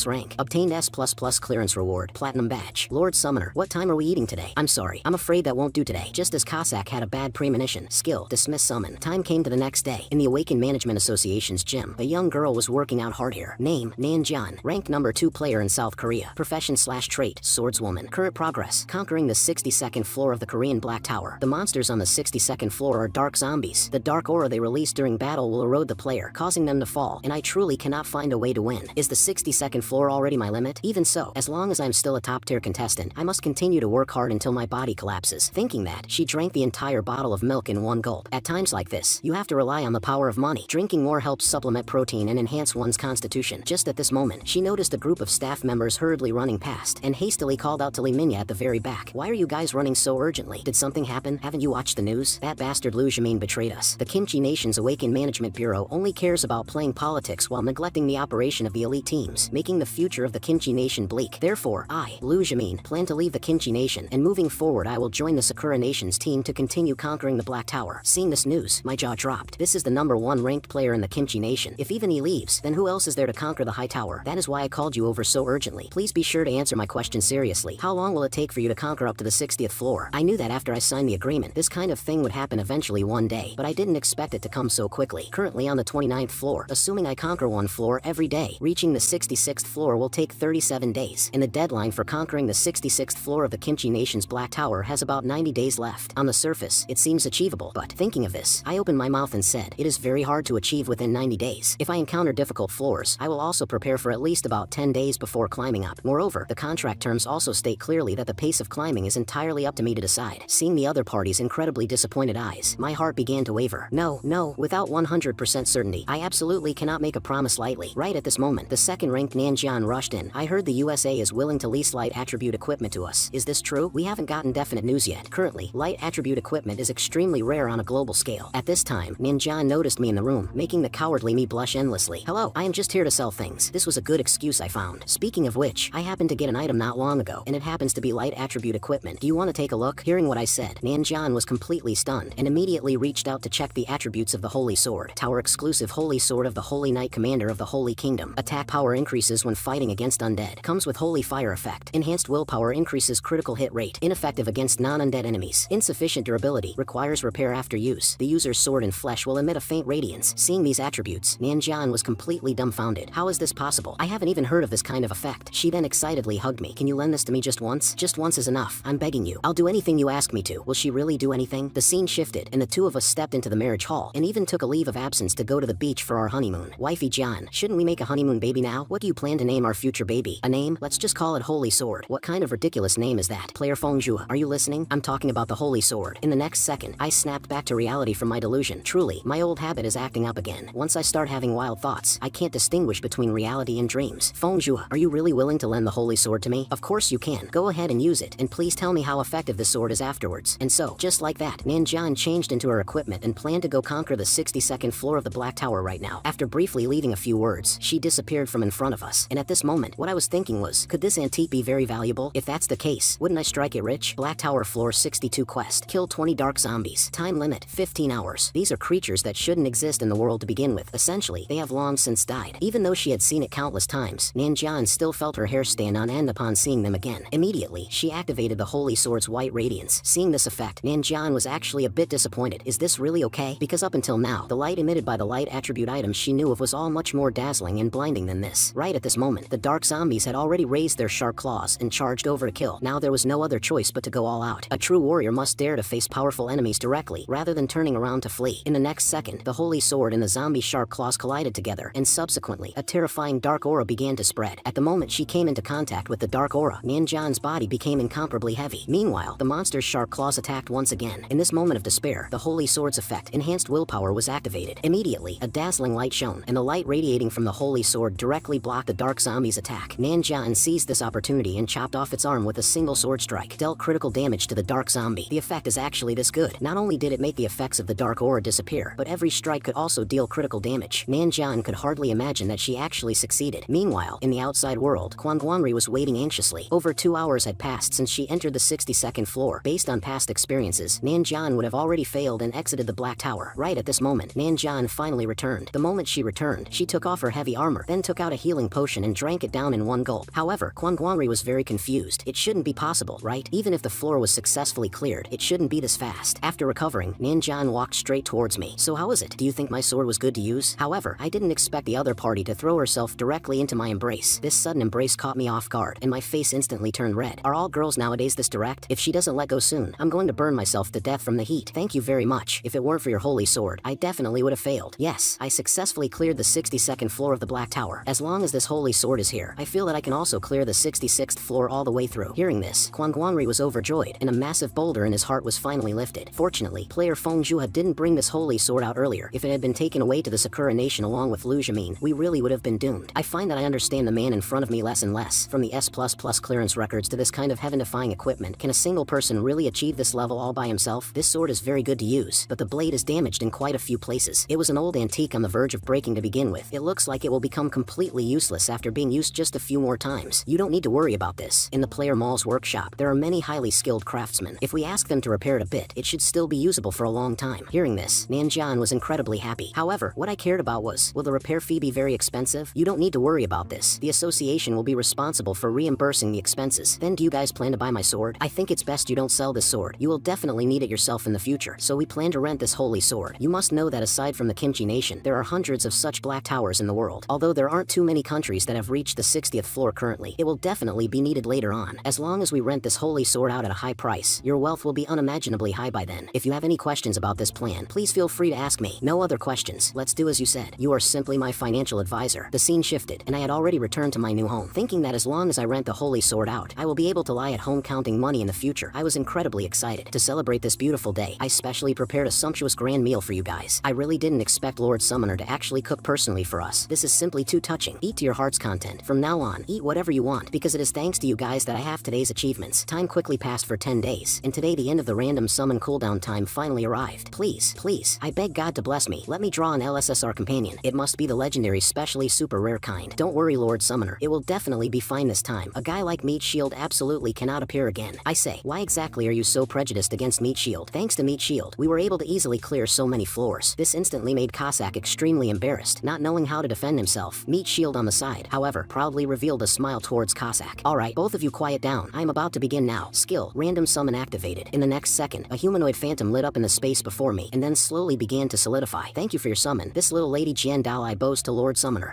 Speaker 1: rank. Obtained S++ clearance reward. Platinum badge. Lord Summoner, what time are we eating today? I'm sorry, I'm afraid that won't do today. Just as Cossack had a bad premonition. Skill, dismiss summon. Time came to the next day. In the Awakened Management Association's gym, a young girl was working out hard here. Name, Nanjian. Rank number 2 player in South Korea. Profession/trait, swordswoman. Current progress, conquering the 62nd floor of the Korean Black Tower. The monsters on the 62nd floor are dark zombies. The dark aura they release during battle will erode the player, causing them to fall, and I truly cannot find a way to win. Is the 62nd floor already my limit? Even so, as long as I'm still a top-tier contestant, I must continue to work hard until my body collapses. Thinking that, she drank the entire bottle of milk in one gulp. At times like this, you have to rely on the power of money. Drinking more helps supplement protein and enhance one's constitution. Just at this moment, she noticed a group of staff members hurriedly running past, and hastily called out to Li Minya at the very back. Why are you guys running so urgently? Did something happen? Haven't you watched the news? That bastard Lu Jimin betrayed us. The Kimchi Nation's Awakened Management Bureau only cares about playing politics while neglecting the operation of the elite teams, making the future of the Kimchi Nation bleak. Therefore, I, Lu Jimin, plan to leave the Kimchi Nation, and moving forward I will join the Sakura Nation's team to continue conquering the Black Tower. Seeing this news, my jaw dropped. This is the #1 ranked player in the Kimchi Nation. If even he leaves, then who else is there to conquer the high tower? That is why I called you over so urgently. Please be sure to answer my question seriously. How long will it take for you to conquer up to the 60th floor? I knew that after I signed the agreement, this kind of thing would happen eventually one day, but I didn't expect it to come so quickly. Currently on the 29th floor, assuming I conquer one floor every day, reaching the 66th floor will take 37 days, and the deadline for conquering the 66th floor of the Kimchi Nation's Black Tower has about 90 days left. On the surface, it seems achievable, but thinking of this, I opened my mouth and said, it is very hard to achieve within 90 days. If I encounter difficult floors, I will also prepare for at least about 10 days before climbing up. Moreover, the contract terms also state clearly that the pace of climbing is entirely up to me to decide. Seeing the other party's incredibly disappointed eyes, my heart began to waver. No, without 100% certainty, I absolutely cannot make a promise lightly. Right at this moment, the second-ranked Nanjian rushed in. I heard the USA is willing to lease light attribute equipment to us. Is this true? We haven't gotten definite news yet. Currently, light attribute equipment is extremely rare on a global scale. At this time, Nanjian noticed me in the room, making the cowardly me blush endlessly. Hello, I am just here to sell things. This was a good excuse I found. Speaking of which, I happened to get an item not long ago, and it happens to be light attribute equipment. Do you want to take a look? Hearing what I said, Nanjian was completely stunned, and immediately reached out to check the attributes of the Holy Sword. Tower exclusive Holy Sword of the Holy Knight Commander of the Holy Kingdom. Attack power increases when fighting against undead. Comes with Holy Fire effect. Enhanced willpower increases critical hit rate. Ineffective against non-undead enemies. Insufficient durability. Requires repair after use. The user's sword and flesh will emit a faint radiance. Seeing these attributes, Nanjian was completely dumbfounded. How is this possible? I haven't even heard of this kind of effect. She then excitedly hugged me. Can you lend this to me just once? Just once is enough. I'm begging you. I'll do anything you ask me to. Will she really do anything? The scene shifted, and the two of us stepped into the marriage hall, and even took a leave of absence to go to the beach for our honeymoon. Wifey John, shouldn't we make a honeymoon baby now? What do you plan to name our future baby? A name? Let's just call it Holy Sword. What kind of ridiculous name is that? Player Fengjua, are you listening? I'm talking about the Holy Sword. In the next second, I snapped back to reality. reality from my delusion. Truly, my old habit is acting up again. Once I start having wild thoughts, I can't distinguish between reality and dreams. Fengjua, are you really willing to lend the holy sword to me? Of course you can. Go ahead and use it, and please tell me how effective the sword is afterwards. And so, just like that, Nanjian changed into her equipment and planned to go conquer the 62nd floor of the Black Tower right now. After briefly leaving a few words, she disappeared from in front of us. And at this moment, what I was thinking was, could this antique be very valuable? If that's the case, wouldn't I strike it rich? Black Tower floor 62 quest. Kill 20 dark zombies. Time limit, 15 hours. These are creatures that shouldn't exist in the world to begin with. Essentially, they have long since died. Even though she had seen it countless times, Nanjian still felt her hair stand on end upon seeing them again. Immediately, she activated the Holy Sword's white radiance. Seeing this effect, Nanjian was actually a bit disappointed. Is this really okay? Because up until now, the light emitted by the light attribute items she knew of was all much more dazzling and blinding than this. Right at this moment, the dark zombies had already raised their sharp claws and charged over to kill. Now there was no other choice but to go all out. A true warrior must dare to face powerful enemies directly, rather than turning around to flee. In the next second, the Holy Sword and the zombie sharp claws collided together, and subsequently, a terrifying dark aura began to spread. At the moment she came into contact with the dark aura, Nanjian's body became incomparably heavy. Meanwhile, the monster's sharp claws attacked once again. In this moment of despair, the Holy Sword's effect, enhanced willpower, was activated. Immediately, a dazzling light shone, and the light radiating from the Holy Sword directly blocked the dark zombie's attack. Nanjian seized this opportunity and chopped off its arm with a single sword strike, dealt critical damage to the dark zombie. The effect is actually this good. Not only did it make the effects of the dark aura disappear, but every strike could also deal critical damage. Nanjian could hardly imagine that she actually succeeded. Meanwhile, in the outside world, Guangguanri was waiting anxiously. Over 2 hours had passed since she entered the 62nd floor. Based on past experiences, Nanjian would have already failed and exited the Black Tower. Right at this moment, Nanjian finally returned. The moment she returned, she took off her heavy armor, then took out a healing potion and drank it down in one gulp. However, Guangguanri was very confused. It shouldn't be possible, right? Even if the floor was successfully cleared, it shouldn't be this fast. After recovering, Nanjian walked straight towards me. So how is it? Do you think my sword was good to use? However, I didn't expect the other party to throw herself directly into my embrace. This sudden embrace caught me off guard, and my face instantly turned red. Are all girls nowadays this direct? If she doesn't let go soon, I'm going to burn myself to death from the heat. Thank you very much. If it weren't for your holy sword, I definitely would have failed. Yes, I successfully cleared the 62nd floor of the Black Tower. As long as this holy sword is here, I feel that I can also clear the 66th floor all the way through. Hearing this, Guangguanri was overjoyed, and a massive boulder in his heart was finally lifted. Fortunately, player Fengjua didn't bring this holy sword out earlier. If it had been taken away to the Sakura Nation along with Lu Jimin, we really would have been doomed. I find that I understand the man in front of me less and less. From the S++ clearance records to this kind of heaven-defying equipment, can a single person really achieve this level all by himself? This sword is very good to use, but the blade is damaged in quite a few places. It was an old antique on the verge of breaking to begin with. It looks like it will become completely useless after being used just a few more times. You don't need to worry about this. In the player Mall's workshop, there are many highly skilled craftsmen. If we ask them to repair it a bit, it should still be usable for a long time. Hearing this, Nanjian was incredibly happy. However, what I cared about was, will the repair fee be very expensive? You don't need to worry about this. The association will be responsible for reimbursing the expenses. Then do you guys plan to buy my sword? I think it's best you don't sell this sword. You will definitely need it yourself in the future. So we plan to rent this holy sword. You must know that aside from the Kimchi Nation, there are hundreds of such black towers in the world. Although there aren't too many countries that have reached the 60th floor currently, it will definitely be needed later on. As long as we rent this holy sword out at a high price, your wealth will be unimaginably high by then. If you have any questions about this plan, please feel free to ask me. No other questions. Let's do as you said. You are simply my financial advisor. The scene shifted, and I had already returned to my new home, thinking that as long as I rent the holy sword out, I will be able to lie at home counting money in the future. I was incredibly excited. To celebrate this beautiful day, I specially prepared a sumptuous grand meal for you guys. I really didn't expect Lord Summoner to actually cook personally for us. This is simply too touching. Eat to your heart's content. From now on, eat whatever you want, because it is thanks to you guys that I have today's achievements. Time quickly passed for 10 days, and today the end of the random summon cooldown time finally arrived. Please, I beg God to bless me. Let me draw an LSSR companion. It must be the legendary, specially super rare kind. Don't worry, Lord Summoner. It will definitely be fine this time. A guy like Meat Shield absolutely cannot appear again. I say, why exactly are you so prejudiced against Meat Shield? Thanks to Meat Shield, we were able to easily clear so many floors. This instantly made Cossack extremely embarrassed, not knowing how to defend himself. Meat Shield on the side, however, proudly revealed a smile towards Cossack. Alright, both of you quiet down. I am about to begin now. Skill, random summon activated. In the next second, a humanoid phantom lit up in the space before me, and then slowly began to solidify. Thank you for your summon. This little lady Jian Dalai bows to Lord Summoner.